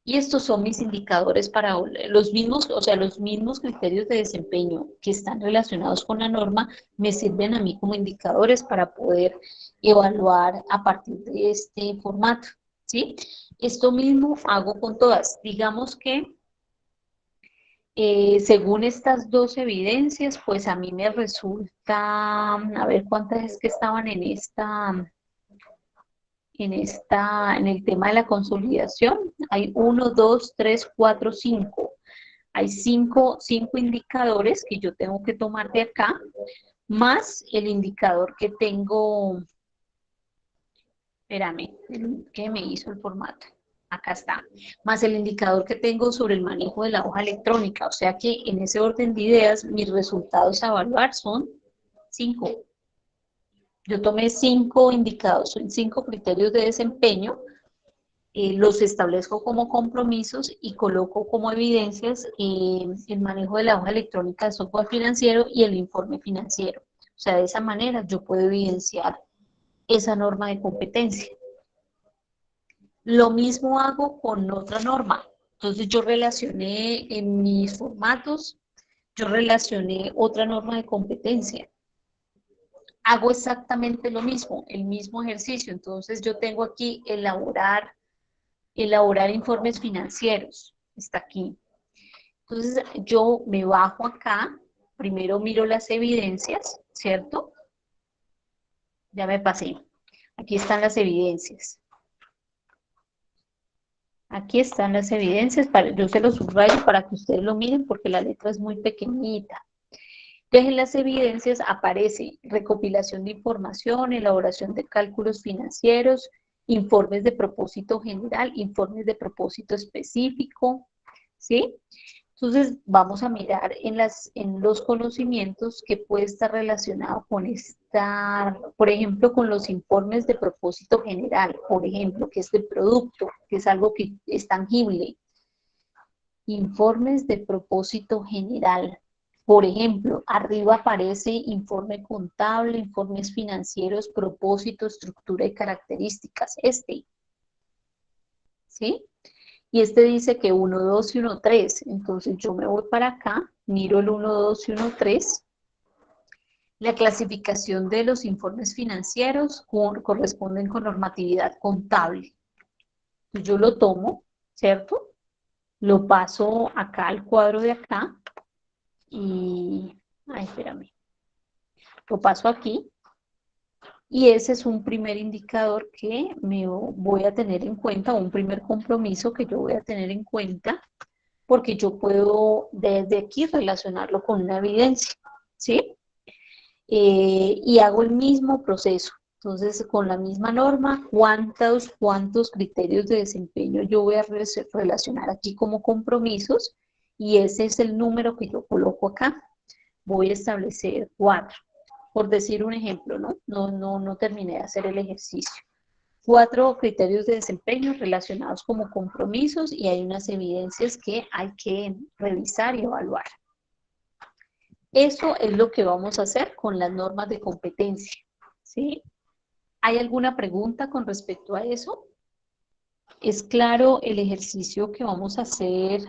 Y estos son mis indicadores para los mismos, o sea, los mismos criterios de desempeño que están relacionados con la norma me sirven a mí como indicadores para poder evaluar a partir de este formato, ¿sí? Esto mismo hago con todas. Digamos que según estas dos evidencias, pues a mí me resulta, a ver cuántas es que estaban en el tema de la consolidación. Hay 1, 2, 3, 4, 5. Hay cinco indicadores que yo tengo que tomar de acá, más el indicador que tengo, espérame, ¿qué me hizo el formato? Acá está, más el indicador que tengo sobre el manejo de la hoja electrónica, o sea que en ese orden de ideas, mis resultados a evaluar son 5. Yo tomé 5 indicadores, son 5 criterios de desempeño, los establezco como compromisos y coloco como evidencias el manejo de la hoja electrónica de software financiero y el informe financiero. O sea, de esa manera yo puedo evidenciar esa norma de competencia. Lo mismo hago con otra norma. Entonces yo relacioné en mis formatos, yo relacioné otra norma de competencia. Hago exactamente lo mismo, el mismo ejercicio. Entonces yo tengo aquí elaborar informes financieros. Está aquí. Entonces yo me bajo acá, primero miro las evidencias, ¿cierto? Ya me pasé. Aquí están las evidencias. Aquí están las evidencias, yo se los subrayo para que ustedes lo miren porque la letra es muy pequeñita. Entonces en las evidencias aparece recopilación de información, elaboración de cálculos financieros, informes de propósito general, informes de propósito específico, ¿sí? Entonces vamos a mirar en los conocimientos que puede estar relacionado con por ejemplo, con los informes de propósito general, por ejemplo, que es del producto, que es algo que es tangible. Informes de propósito general. Por ejemplo, arriba aparece informe contable, informes financieros, propósito, estructura y características. ¿Sí? Y este dice que 1, 2 y 1, 3. Entonces yo me voy para acá, miro el 1, 2 y 1, 3. La clasificación de los informes financieros corresponden con normatividad contable. Entonces yo lo tomo, ¿cierto? Lo paso acá al cuadro de acá y, ay, espérame, lo paso aquí y ese es un primer indicador que me voy a tener en cuenta, un primer compromiso que yo voy a tener en cuenta porque yo puedo desde aquí relacionarlo con una evidencia, ¿sí? Y hago el mismo proceso. Entonces, con la misma norma, ¿cuántos criterios de desempeño yo voy a relacionar aquí como compromisos? Y ese es el número que yo coloco acá. Voy a establecer 4, por decir un ejemplo, ¿no? No terminé de hacer el ejercicio. 4 criterios de desempeño relacionados como compromisos y hay unas evidencias que hay que revisar y evaluar. Eso es lo que vamos a hacer con las normas de competencia, ¿sí? ¿Hay alguna pregunta con respecto a eso? ¿Es claro el ejercicio que vamos a hacer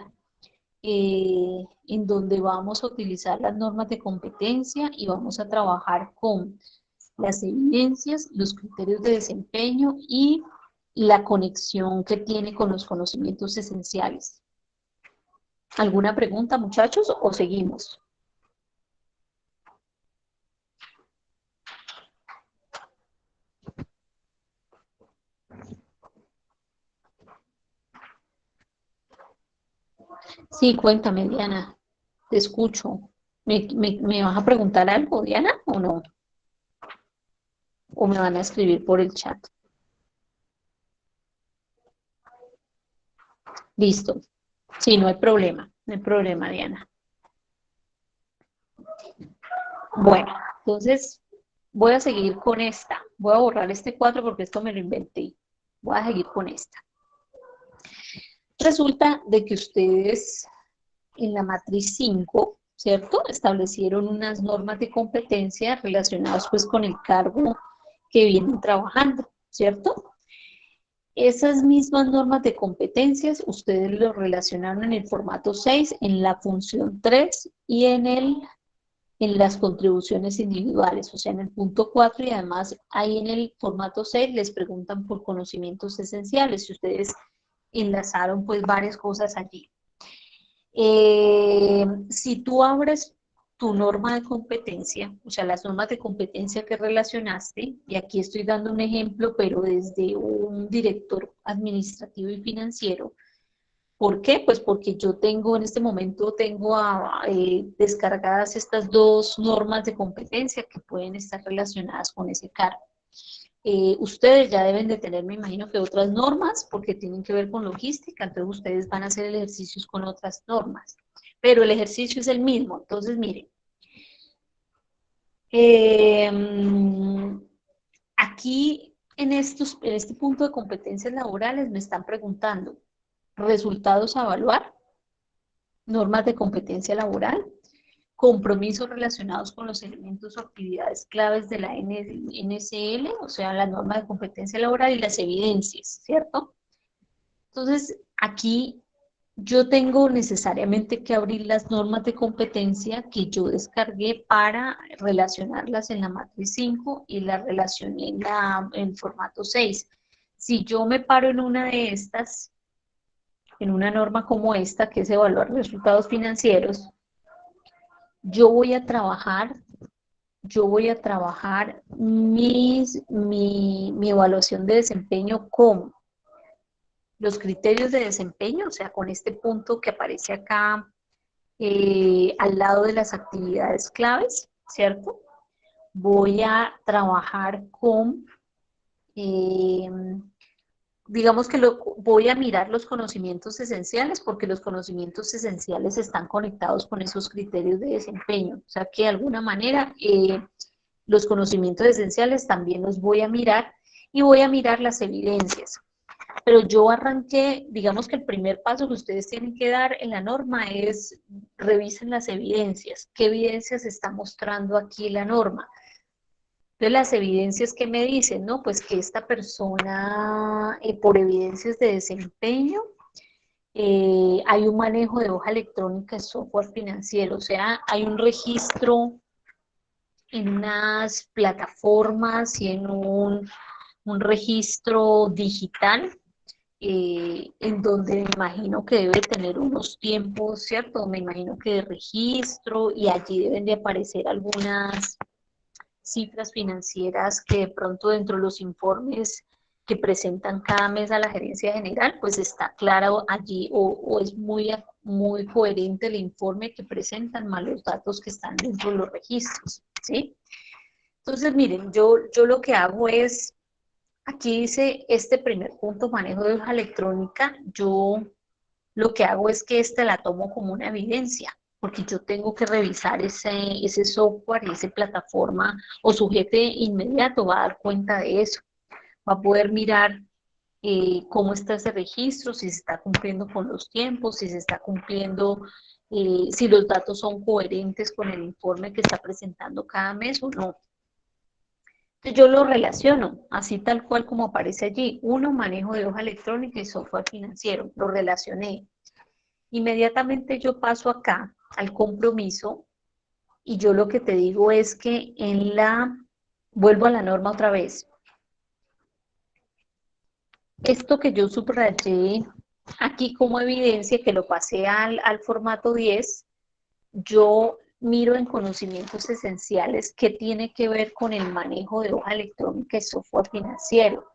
en donde vamos a utilizar las normas de competencia y vamos a trabajar con las evidencias, los criterios de desempeño y la conexión que tiene con los conocimientos esenciales? ¿Alguna pregunta, muchachos, o seguimos? Sí, cuéntame, Diana, te escucho. ¿Me vas a preguntar algo, Diana, o no? ¿O me van a escribir por el chat? Listo. Sí, no hay problema, Diana. Bueno, entonces voy a seguir con esta. Voy a borrar este 4 porque esto me lo inventé. Voy a seguir con esta. Resulta de que ustedes en la matriz 5, ¿cierto? Establecieron unas normas de competencia relacionadas pues con el cargo que vienen trabajando, ¿cierto? Esas mismas normas de competencias ustedes lo relacionaron en el formato 6, en la función 3 y en las contribuciones individuales, o sea, en el punto 4 y además ahí en el formato 6 les preguntan por conocimientos esenciales, si ustedes enlazaron pues varias cosas allí. Si tú abres tu norma de competencia, o sea, las normas de competencia que relacionaste, y aquí estoy dando un ejemplo, pero desde un director administrativo y financiero, ¿Por qué? Pues porque yo tengo, en este momento, tengo descargadas estas dos normas de competencia que pueden estar relacionadas con ese cargo. Ustedes ya deben de tener, me imagino que otras normas, porque tienen que ver con logística, entonces ustedes van a hacer el ejercicio con otras normas, pero el ejercicio es el mismo. Entonces, miren, aquí en este punto de competencias laborales me están preguntando resultados a evaluar, normas de competencia laboral, compromisos relacionados con los elementos o actividades claves de la NSL, o sea, la norma de competencia laboral y las evidencias, ¿cierto? Entonces, aquí yo tengo necesariamente que abrir las normas de competencia que yo descargué para relacionarlas en la matriz 5 y las relacioné en formato 6. Si yo me paro en una de estas, en una norma como esta, que es evaluar resultados financieros, yo voy a trabajar mi evaluación de desempeño con los criterios de desempeño, o sea, con este punto que aparece acá al lado de las actividades claves, ¿cierto? Voy a trabajar con, eh, digamos que voy a mirar los conocimientos esenciales, porque los conocimientos esenciales están conectados con esos criterios de desempeño. O sea, que de alguna manera los conocimientos esenciales también los voy a mirar y voy a mirar las evidencias. Pero yo arranqué, digamos que el primer paso que ustedes tienen que dar en la norma es revisen las evidencias. ¿Qué evidencias está mostrando aquí la norma? Entonces, las evidencias que me dicen, ¿no? Pues que esta persona, por evidencias de desempeño, hay un manejo de hoja electrónica de software financiero, o sea, hay un registro en unas plataformas y en un registro digital en donde me imagino que debe tener unos tiempos, ¿cierto? Me imagino que de registro y allí deben de aparecer algunas cifras financieras que de pronto dentro de los informes que presentan cada mes a la gerencia general, pues está claro allí o es muy coherente el informe que presentan más los datos que están dentro de los registros, ¿sí? Entonces, miren, yo lo que hago es, aquí dice este primer punto, manejo de hoja electrónica, yo lo que hago es que la tomo como una evidencia, porque yo tengo que revisar ese software y esa plataforma o su jefe inmediato va a dar cuenta de eso, va a poder mirar cómo está ese registro, si se está cumpliendo con los tiempos, si se está cumpliendo, si los datos son coherentes con el informe que está presentando cada mes o no. Entonces yo lo relaciono, así tal cual como aparece allí. Uno, manejo de hoja electrónica y software financiero, lo relacioné. Inmediatamente yo paso acá al compromiso y yo lo que te digo es que vuelvo a la norma otra vez. Esto que yo subrayé aquí como evidencia, que lo pasé al formato 10, yo miro en conocimientos esenciales que tiene que ver con el manejo de hoja electrónica y software financiero.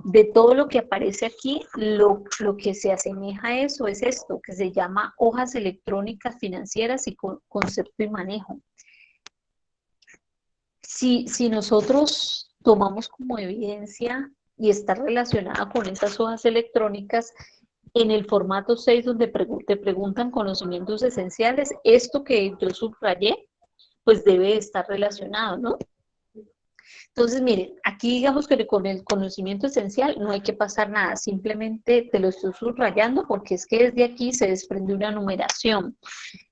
De todo lo que aparece aquí, lo que se asemeja a eso es esto, que se llama hojas electrónicas financieras y concepto y manejo. Si nosotros tomamos como evidencia y está relacionada con esas hojas electrónicas, en el formato 6 donde te preguntan conocimientos esenciales, esto que yo subrayé, pues debe estar relacionado, ¿no? Entonces, miren, aquí digamos que con el conocimiento esencial no hay que pasar nada, simplemente te lo estoy subrayando porque es que desde aquí se desprende una numeración.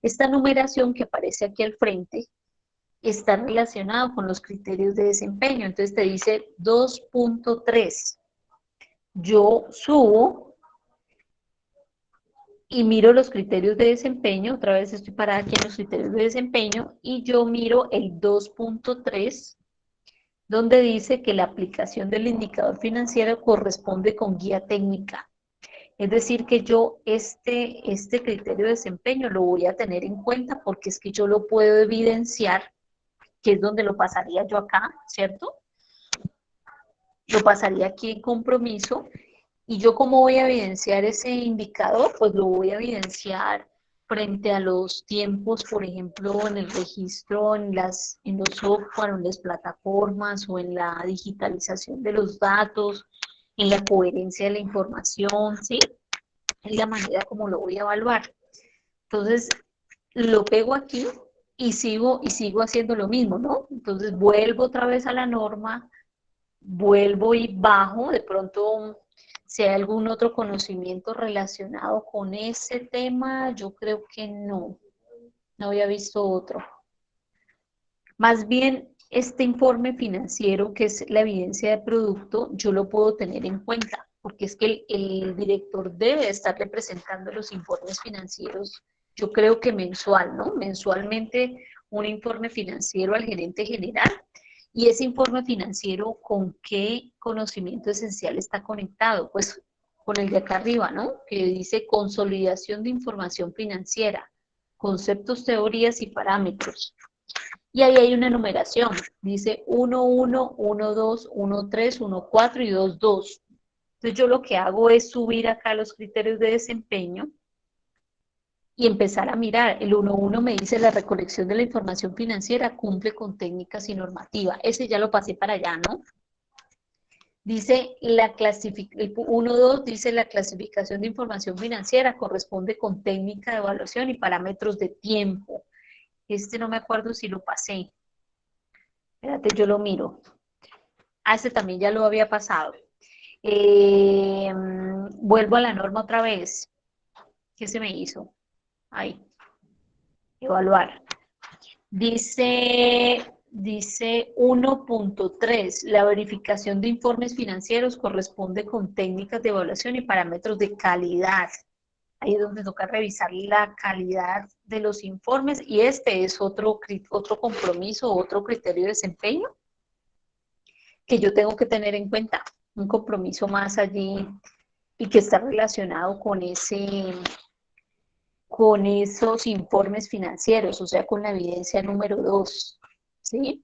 Esta numeración que aparece aquí al frente está relacionada con los criterios de desempeño, entonces te dice 2.3. Yo subo y miro los criterios de desempeño, otra vez estoy parada aquí en los criterios de desempeño, y yo miro el 2.3, donde dice que la aplicación del indicador financiero corresponde con guía técnica. Es decir, que yo este criterio de desempeño lo voy a tener en cuenta porque es que yo lo puedo evidenciar, que es donde lo pasaría yo acá, ¿cierto? Lo pasaría aquí en compromiso ¿Y yo cómo voy a evidenciar ese indicador? Pues lo voy a evidenciar frente a los tiempos, por ejemplo, en el registro, en los software, en las plataformas o en la digitalización de los datos, en la coherencia de la información, ¿sí? Es la manera como lo voy a evaluar. Entonces, lo pego aquí y sigo haciendo lo mismo, ¿no? Entonces, vuelvo otra vez a la norma, vuelvo y bajo, de pronto, si hay algún otro conocimiento relacionado con ese tema, yo creo que no había visto otro. Más bien, este informe financiero, que es la evidencia de producto, yo lo puedo tener en cuenta, porque es que el director debe estarle presentando los informes financieros, yo creo que mensual, ¿no? Mensualmente un informe financiero al gerente general, y ese informe financiero, ¿con qué conocimiento esencial está conectado? Pues con el de acá arriba, ¿no? Que dice consolidación de información financiera, conceptos, teorías y parámetros. Y ahí hay una numeración, dice 1.1, 1.2, 1.3, 1.4 y 2.2. Entonces yo lo que hago es subir acá los criterios de desempeño y empezar a mirar. El 1.1 me dice la recolección de la información financiera cumple con técnicas y normativa. Ese ya lo pasé para allá, ¿no? Dice el 1.2 dice la clasificación de información financiera corresponde con técnica de evaluación y parámetros de tiempo. Este no me acuerdo si lo pasé. Espérate, yo lo miro. Este también ya lo había pasado. Vuelvo a la norma otra vez. ¿Qué se me hizo? Ahí. Evaluar. Dice 1.3, la verificación de informes financieros corresponde con técnicas de evaluación y parámetros de calidad. Ahí es donde toca revisar la calidad de los informes y este es otro compromiso, otro criterio de desempeño que yo tengo que tener en cuenta, un compromiso más allí y que está relacionado con esos informes financieros, o sea, con la evidencia número 2, ¿sí?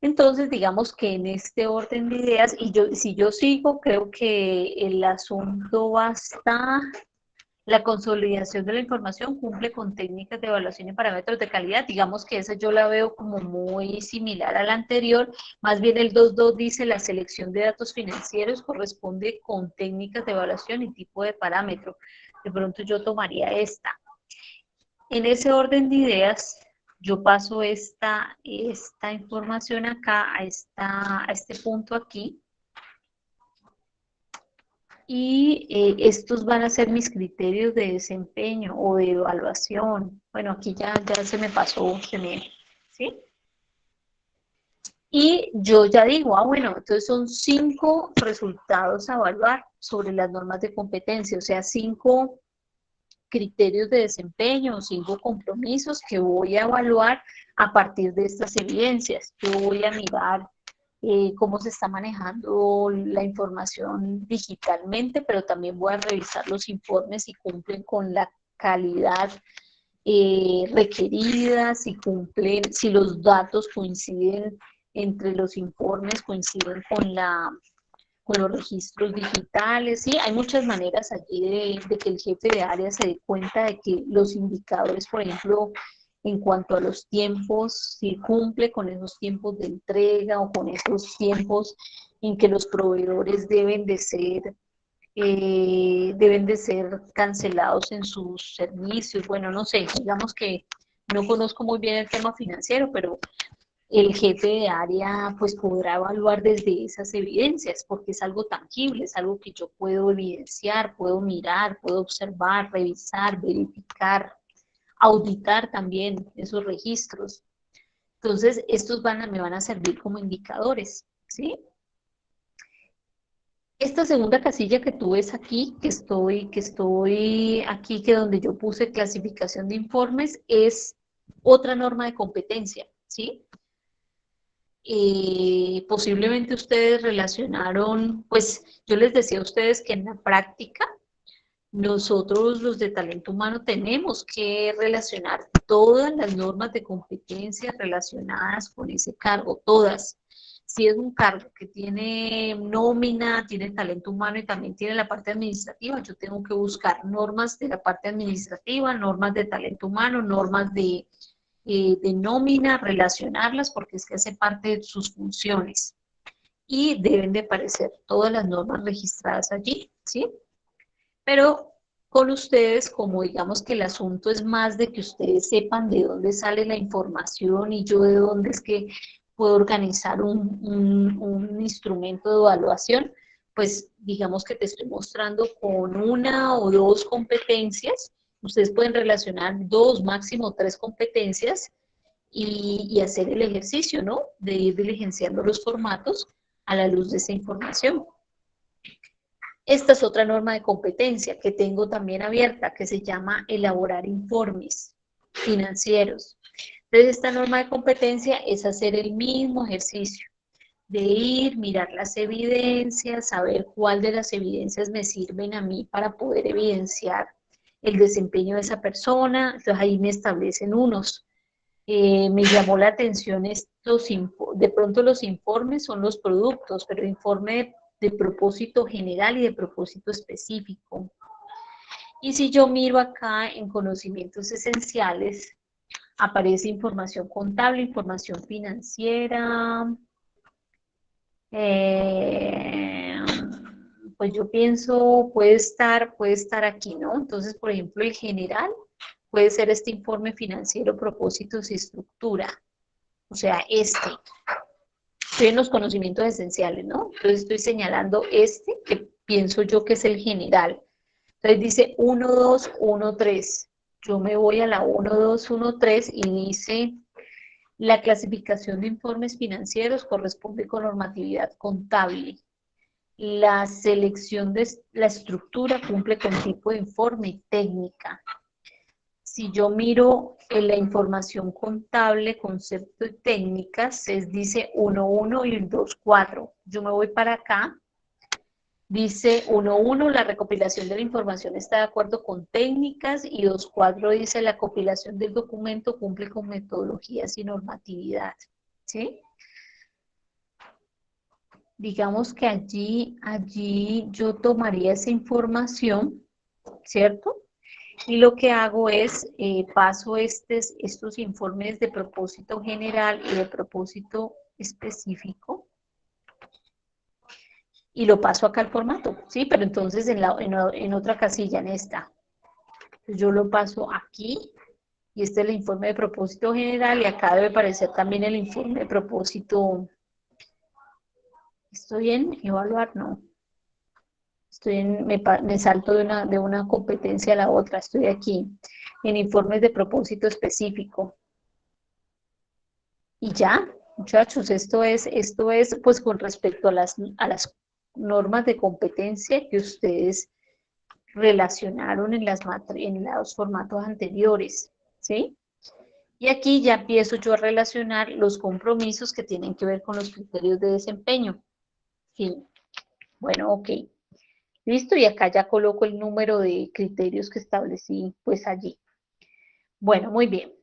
Entonces, digamos que en este orden de ideas, y si yo sigo, creo que el asunto va hasta la consolidación de la información cumple con técnicas de evaluación y parámetros de calidad. Digamos que esa yo la veo como muy similar a la anterior. Más bien el 2.2 dice la selección de datos financieros corresponde con técnicas de evaluación y tipo de parámetro. De pronto yo tomaría esta. En ese orden de ideas, yo paso esta información acá, a este punto aquí, y estos van a ser mis criterios de desempeño o de evaluación. Bueno, aquí ya se me pasó, ¿sí? Y yo ya digo, bueno, entonces son 5 resultados a evaluar sobre las normas de competencia, o sea, 5 criterios de desempeño, 5 compromisos que voy a evaluar a partir de estas evidencias. Yo voy a mirar cómo se está manejando la información digitalmente, pero también voy a revisar los informes si cumplen con la calidad requerida, si los datos coinciden entre los informes, coinciden con los registros digitales, sí, hay muchas maneras allí de que el jefe de área se dé cuenta de que los indicadores, por ejemplo, en cuanto a los tiempos, si cumple con esos tiempos de entrega o con esos tiempos en que los proveedores deben de ser cancelados en sus servicios. Bueno, no sé, digamos que no conozco muy bien el tema financiero, pero el jefe de área pues podrá evaluar desde esas evidencias, porque es algo tangible, es algo que yo puedo evidenciar, puedo mirar, puedo observar, revisar, verificar, auditar también esos registros. Entonces, estos me van a servir como indicadores, ¿sí? Esta segunda casilla que tú ves aquí, que estoy aquí, que donde yo puse clasificación de informes, es otra norma de competencia, ¿sí? Posiblemente ustedes relacionaron, pues yo les decía a ustedes que en la práctica nosotros los de talento humano tenemos que relacionar todas las normas de competencia relacionadas con ese cargo, todas. si es un cargo que tiene nómina, tiene talento humano y también tiene la parte administrativa, yo tengo que buscar normas de la parte administrativa, normas de talento humano, normas de nómina, relacionarlas porque es que hace parte de sus funciones y deben de aparecer todas las normas registradas allí, ¿sí? Pero con ustedes, como digamos que el asunto es más de que ustedes sepan de dónde sale la información y yo de dónde es que puedo organizar un instrumento de evaluación, pues digamos que te estoy mostrando con una o dos competencias. Ustedes pueden relacionar dos, máximo tres competencias y hacer el ejercicio, ¿no? De ir diligenciando los formatos a la luz de esa información. Esta es otra norma de competencia que tengo también abierta, que se llama elaborar informes financieros. Entonces, esta norma de competencia es hacer el mismo ejercicio de ir, mirar las evidencias, saber cuál de las evidencias me sirven a mí para poder evidenciar el desempeño de esa persona. Entonces, ahí me establecen unos. Me llamó la atención estos, de pronto los informes son los productos, pero informe de propósito general y de propósito específico. Y si yo miro acá en conocimientos esenciales, aparece información contable, información financiera, pues yo pienso puede estar aquí, ¿no? Entonces, por ejemplo, el general puede ser este informe financiero, propósitos y estructura. O sea, estoy en los conocimientos esenciales, ¿no? Entonces estoy señalando que pienso yo que es el general. Entonces dice 1, 2, 1, 3. Yo me voy a la 1, 2, 1, 3 y dice, la clasificación de informes financieros corresponde con normatividad contable. La selección de la estructura cumple con tipo de informe y técnica. Si yo miro en la información contable, concepto y técnicas, dice 1.1 y 2.4. Yo me voy para acá. Dice 1.1, la recopilación de la información está de acuerdo con técnicas y 2.4 dice la compilación del documento cumple con metodologías y normatividad. ¿Sí? Digamos que allí yo tomaría esa información, ¿cierto? Y lo que hago es, paso estos informes de propósito general y de propósito específico y lo paso acá al formato, ¿sí? Pero entonces en otra casilla, en esta. Yo lo paso aquí y este es el informe de propósito general y acá debe aparecer también el informe de propósito. ¿Estoy en evaluar? No. Me salto de una competencia a la otra. Estoy aquí en informes de propósito específico. Y ya, muchachos, esto es pues con respecto a las normas de competencia que ustedes relacionaron en los formatos anteriores, ¿sí? Y aquí ya empiezo yo a relacionar los compromisos que tienen que ver con los criterios de desempeño. Sí. Bueno, ok. Listo, y acá ya coloco el número de criterios que establecí pues allí. Bueno, muy bien.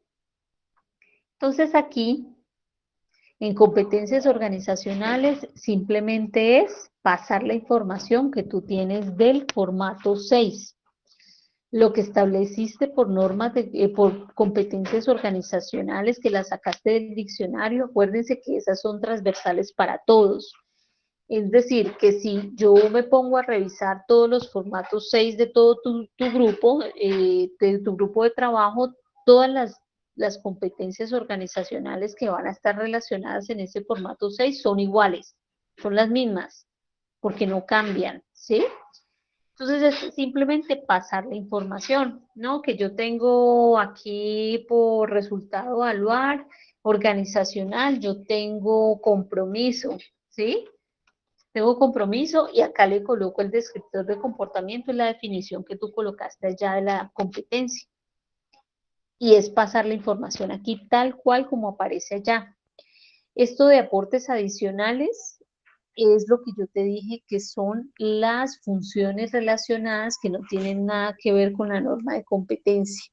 Entonces aquí en competencias organizacionales simplemente es pasar la información que tú tienes del formato 6. Lo que estableciste por normas, por competencias organizacionales que las sacaste del diccionario, acuérdense que esas son transversales para todos. Es decir, que si yo me pongo a revisar todos los formatos 6 de todo tu grupo, de tu grupo de trabajo, todas las competencias organizacionales que van a estar relacionadas en ese formato 6 son iguales, son las mismas, porque no cambian, ¿sí? Entonces es simplemente pasar la información, ¿no? Que yo tengo aquí por resultado evaluar, organizacional, yo tengo compromiso, ¿sí? Tengo compromiso y acá le coloco el descriptor de comportamiento y la definición que tú colocaste allá de la competencia. Y es pasar la información aquí tal cual como aparece allá. Esto de aportes adicionales es lo que yo te dije que son las funciones relacionadas que no tienen nada que ver con la norma de competencia.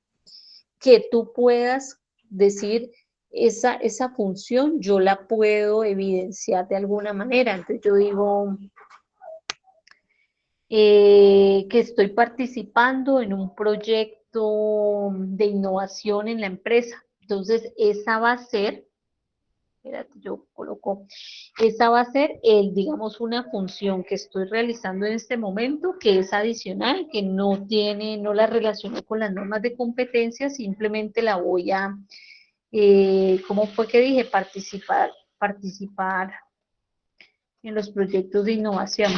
Que tú puedas decir, esa función yo la puedo evidenciar de alguna manera. Entonces yo digo que estoy participando en un proyecto de innovación en la empresa. Entonces esa va a ser, espérate, yo coloco, esa va a ser, digamos, una función que estoy realizando en este momento, que es adicional, que no la relaciono con las normas de competencia, simplemente la voy a, ¿cómo fue que dije? Participar en los proyectos de innovación.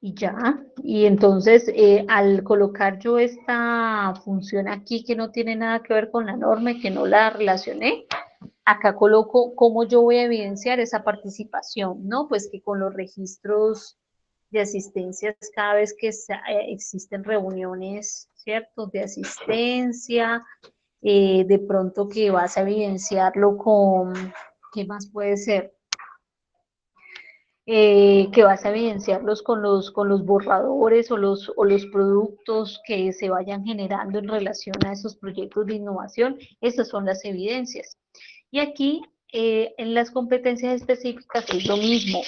Y ya, y entonces al colocar yo esta función aquí que no tiene nada que ver con la norma y que no la relacioné, acá coloco cómo yo voy a evidenciar esa participación, ¿no? Pues que con los registros de asistencias cada vez que existen reuniones, ¿cierto? De asistencia, de pronto que vas a evidenciarlo con, ¿qué más puede ser? Que vas a evidenciarlos con los borradores o los productos que se vayan generando en relación a esos proyectos de innovación. Esas son las evidencias. Y aquí, en las competencias específicas es lo mismo.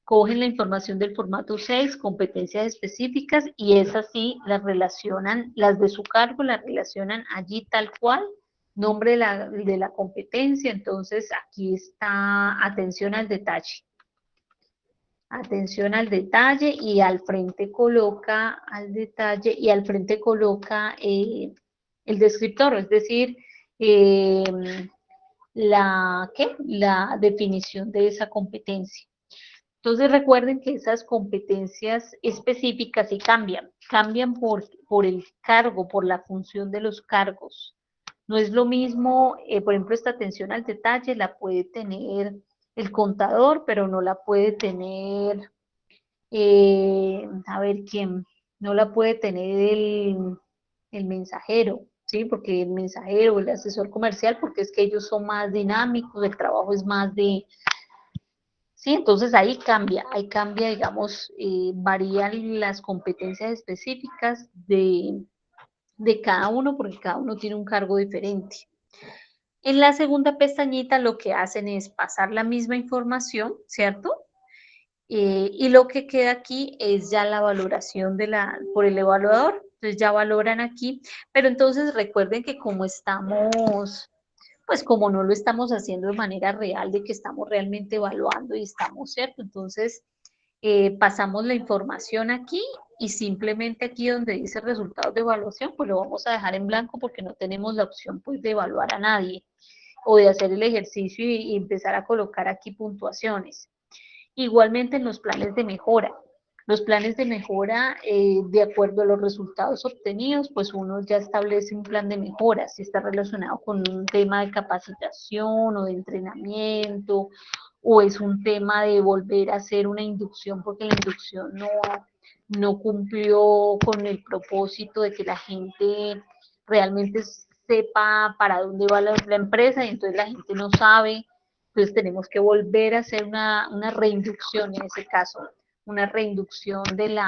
Cogen la información del formato 6, competencias específicas, y esas sí las relacionan, las de su cargo las relacionan allí tal cual, nombre de la competencia. Entonces aquí está atención al detalle. Atención al detalle, y al frente coloca al detalle y al frente coloca el descriptor, es decir, eh, la definición de esa competencia. Entonces recuerden que esas competencias específicas sí cambian por el cargo, por la función de los cargos. No es lo mismo, por ejemplo, esta atención al detalle la puede tener el contador, pero no la puede tener, a ver quién, no la puede tener el mensajero, ¿sí? Porque el mensajero, el asesor comercial, porque es que ellos son más dinámicos, el trabajo es más de, sí, entonces ahí cambia, digamos, varían las competencias específicas de cada uno, porque cada uno tiene un cargo diferente. En la segunda pestañita lo que hacen es pasar la misma información, ¿cierto? Y lo que queda aquí es ya la valoración por el evaluador. Entonces ya valoran aquí, pero entonces recuerden que como estamos, pues como no lo estamos haciendo de manera real, de que estamos realmente evaluando y estamos, ¿cierto? Entonces pasamos la información aquí y simplemente aquí donde dice resultados de evaluación, pues lo vamos a dejar en blanco porque no tenemos la opción pues de evaluar a nadie o de hacer el ejercicio y empezar a colocar aquí puntuaciones. Igualmente en los planes de mejora. Los planes de mejora, de acuerdo a los resultados obtenidos, pues uno ya establece un plan de mejora, si está relacionado con un tema de capacitación o de entrenamiento, o es un tema de volver a hacer una inducción porque la inducción no cumplió con el propósito de que la gente realmente sepa para dónde va la empresa y entonces la gente no sabe. Entonces tenemos que volver a hacer una reinducción en ese caso, una reinducción de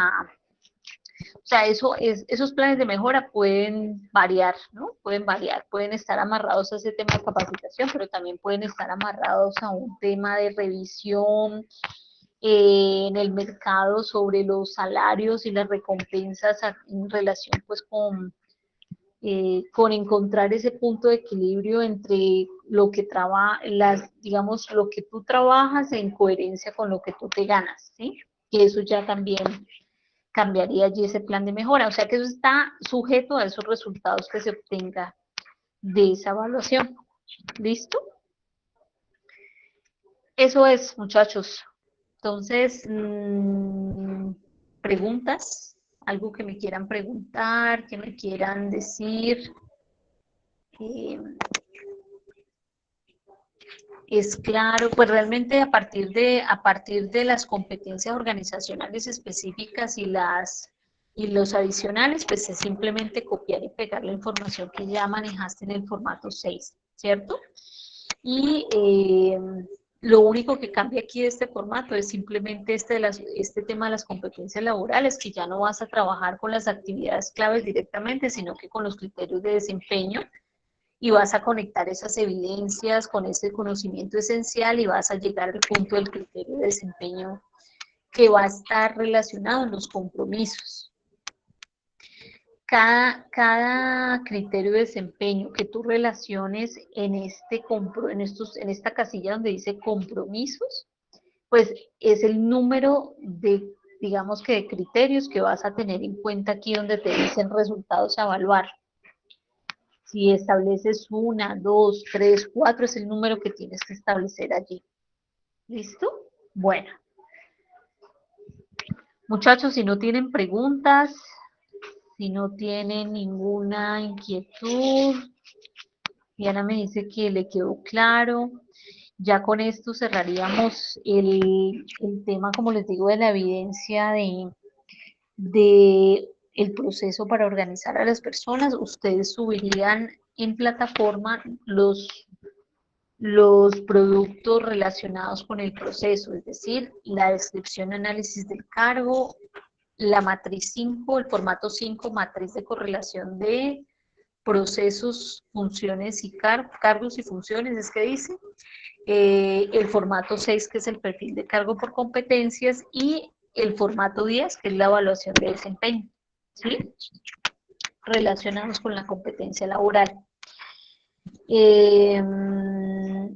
o sea, esos planes de mejora pueden variar, ¿no? Pueden variar, pueden estar amarrados a ese tema de capacitación, pero también pueden estar amarrados a un tema de revisión en el mercado sobre los salarios y las recompensas en relación pues con encontrar ese punto de equilibrio entre lo que digamos, lo que tú trabajas en coherencia con lo que tú te ganas, ¿sí? Que eso ya también cambiaría allí ese plan de mejora, o sea que eso está sujeto a esos resultados que se obtenga de esa evaluación. ¿Listo? Eso es, muchachos. Entonces, preguntas, algo que me quieran preguntar, que me quieran decir. Es claro, pues realmente a partir de las competencias organizacionales específicas y los adicionales, pues es simplemente copiar y pegar la información que ya manejaste en el formato 6, ¿cierto? Y Lo único que cambia aquí de este formato es simplemente este tema de las competencias laborales, que ya no vas a trabajar con las actividades claves directamente, sino que con los criterios de desempeño, y vas a conectar esas evidencias con ese conocimiento esencial y vas a llegar al punto del criterio de desempeño que va a estar relacionado en los compromisos. Cada criterio de desempeño que tú relaciones en esta casilla donde dice compromisos, pues es el número de, digamos que de criterios que vas a tener en cuenta aquí donde te dicen resultados a evaluar. Si estableces 1, 2, 3, 4, es el número que tienes que establecer allí. ¿Listo? Bueno. Muchachos, si no tienen preguntas, si no tienen ninguna inquietud, Diana me dice que le quedó claro. Ya con esto cerraríamos el tema, como les digo, de la evidencia de el proceso para organizar a las personas. Ustedes subirían en plataforma los productos relacionados con el proceso, es decir, la descripción y análisis del cargo, la matriz 5, el formato 5, matriz de correlación de procesos, funciones y cargos y funciones, es que dice, el formato 6, que es el perfil de cargo por competencias, y el formato 10, que es la evaluación de desempeño, ¿sí? Relacionados con la competencia laboral.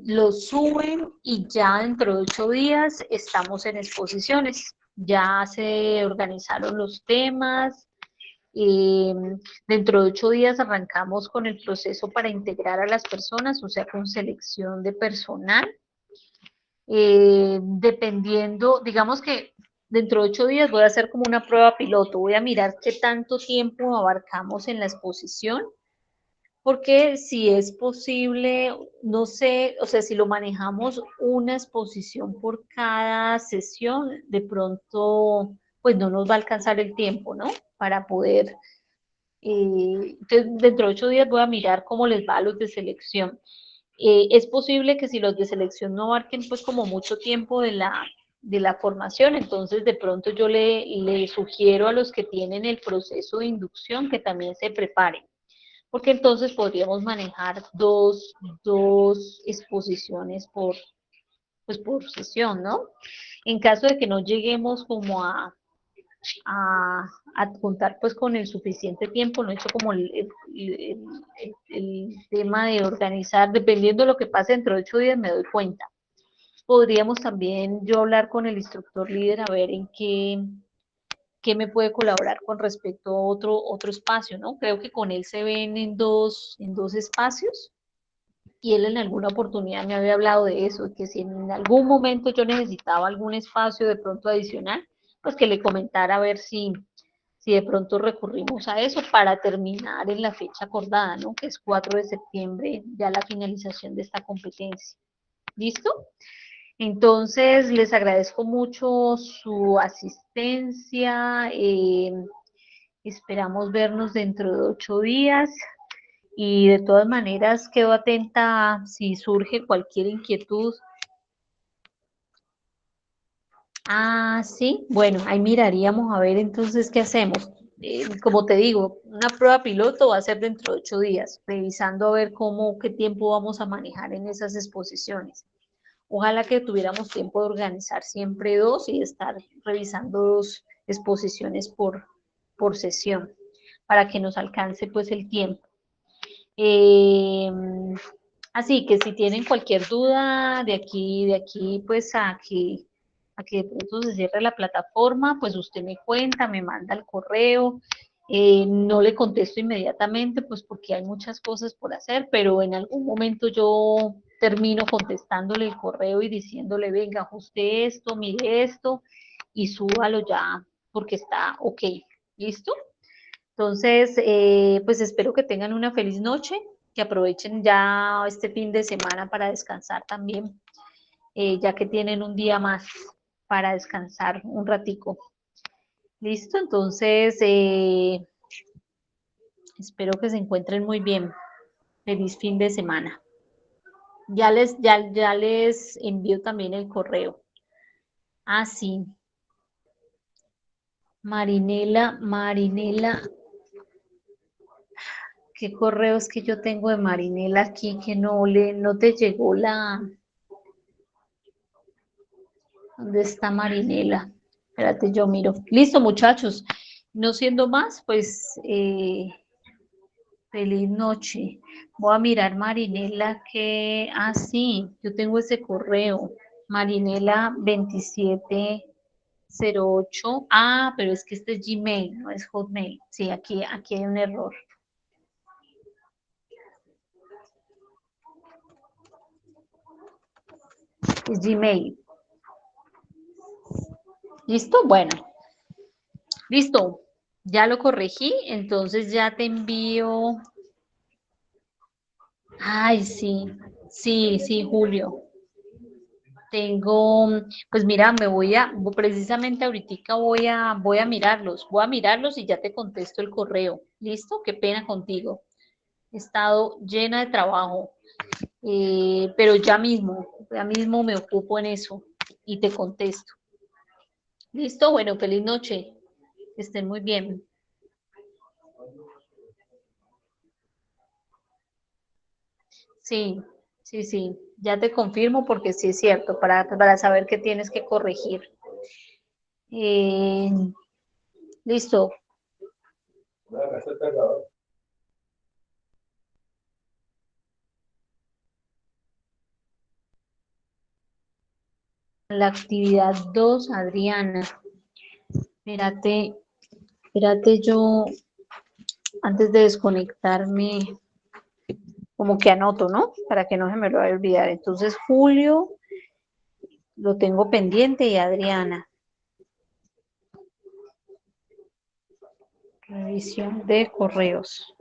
Lo suben y ya dentro de 8 días estamos en exposiciones. Ya se organizaron los temas. Dentro de 8 días arrancamos con el proceso para integrar a las personas, o sea, con selección de personal. Dependiendo, digamos que dentro de 8 días voy a hacer como una prueba piloto, voy a mirar qué tanto tiempo abarcamos en la exposición, porque si es posible, no sé, o sea, si lo manejamos una exposición por cada sesión, de pronto, pues no nos va a alcanzar el tiempo, ¿no? Para poder, entonces, dentro de 8 días voy a mirar cómo les va a los de selección. Es posible que si los de selección no abarquen pues como mucho tiempo de la formación, entonces de pronto yo le sugiero a los que tienen el proceso de inducción que también se preparen, porque entonces podríamos manejar dos exposiciones pues por sesión, ¿no? En caso de que no lleguemos como a contar pues con el suficiente tiempo, no he hecho como el tema de organizar, dependiendo de lo que pase dentro de 8 días me doy cuenta. Podríamos también yo hablar con el instructor líder a ver en qué me puede colaborar con respecto a otro espacio, ¿no? Creo que con él se ven en dos espacios, y él en alguna oportunidad me había hablado de eso, que si en algún momento yo necesitaba algún espacio de pronto adicional, pues que le comentara a ver si de pronto recurrimos a eso para terminar en la fecha acordada, ¿no? Que es 4 de septiembre, ya la finalización de esta competencia. ¿Listo? Entonces, les agradezco mucho su asistencia. Esperamos vernos dentro de 8 días. Y de todas maneras, quedo atenta si surge cualquier inquietud. Ah, sí, bueno, ahí miraríamos a ver entonces qué hacemos. Como te digo, una prueba piloto va a ser dentro de 8 días, revisando a ver qué tiempo vamos a manejar en esas exposiciones. Ojalá que tuviéramos tiempo de organizar siempre dos y estar revisando 2 exposiciones por sesión, para que nos alcance pues el tiempo. Eh, Así que si tienen cualquier duda de aquí pues a que de pronto se cierre la plataforma, pues usted me cuenta, me manda el correo. No le contesto inmediatamente, pues porque hay muchas cosas por hacer, pero en algún momento yo termino contestándole el correo y diciéndole, venga, ajuste esto, mire esto y súbalo ya porque está ok. ¿Listo? Entonces, pues espero que tengan una feliz noche, que aprovechen ya este fin de semana para descansar también, ya que tienen un día más para descansar un ratico. Listo, entonces espero que se encuentren muy bien. Feliz fin de semana. Ya les envío también el correo. Ah, sí. Marinela, ¿qué correos que yo tengo de Marinela aquí que no te llegó ¿dónde está Marinela? Espérate, yo miro. Listo, muchachos. No siendo más, pues feliz noche. Voy a mirar Marinela que, ah, sí, yo tengo ese correo. Marinela 2708. Ah, pero es que este es Gmail, no es Hotmail. Sí, aquí hay un error. Es Gmail. ¿Listo? Bueno, listo. Ya lo corregí, entonces ya te envío. Ay, sí, sí, Julio. Tengo, pues mira, precisamente ahorita voy a mirarlos y ya te contesto el correo. ¿Listo? Qué pena contigo. He estado llena de trabajo, pero ya mismo me ocupo en eso y te contesto. ¿Listo? Bueno, feliz noche. Que estén muy bien. Sí, sí. Ya te confirmo porque sí es cierto, para saber qué tienes que corregir. Eh, listo. La actividad 2, Adriana. Espérate, espérate, yo antes de desconectarme, como que anoto, ¿no? Para que no se me lo vaya a olvidar. Entonces, Julio lo tengo pendiente y Adriana. Revisión de correos.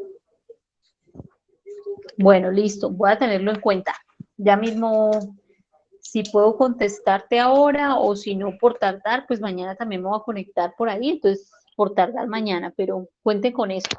Bueno, listo, voy a tenerlo en cuenta. Ya mismo, si puedo contestarte ahora o si no por tardar, pues mañana también me voy a conectar por ahí, entonces por tardar mañana, pero cuente con eso.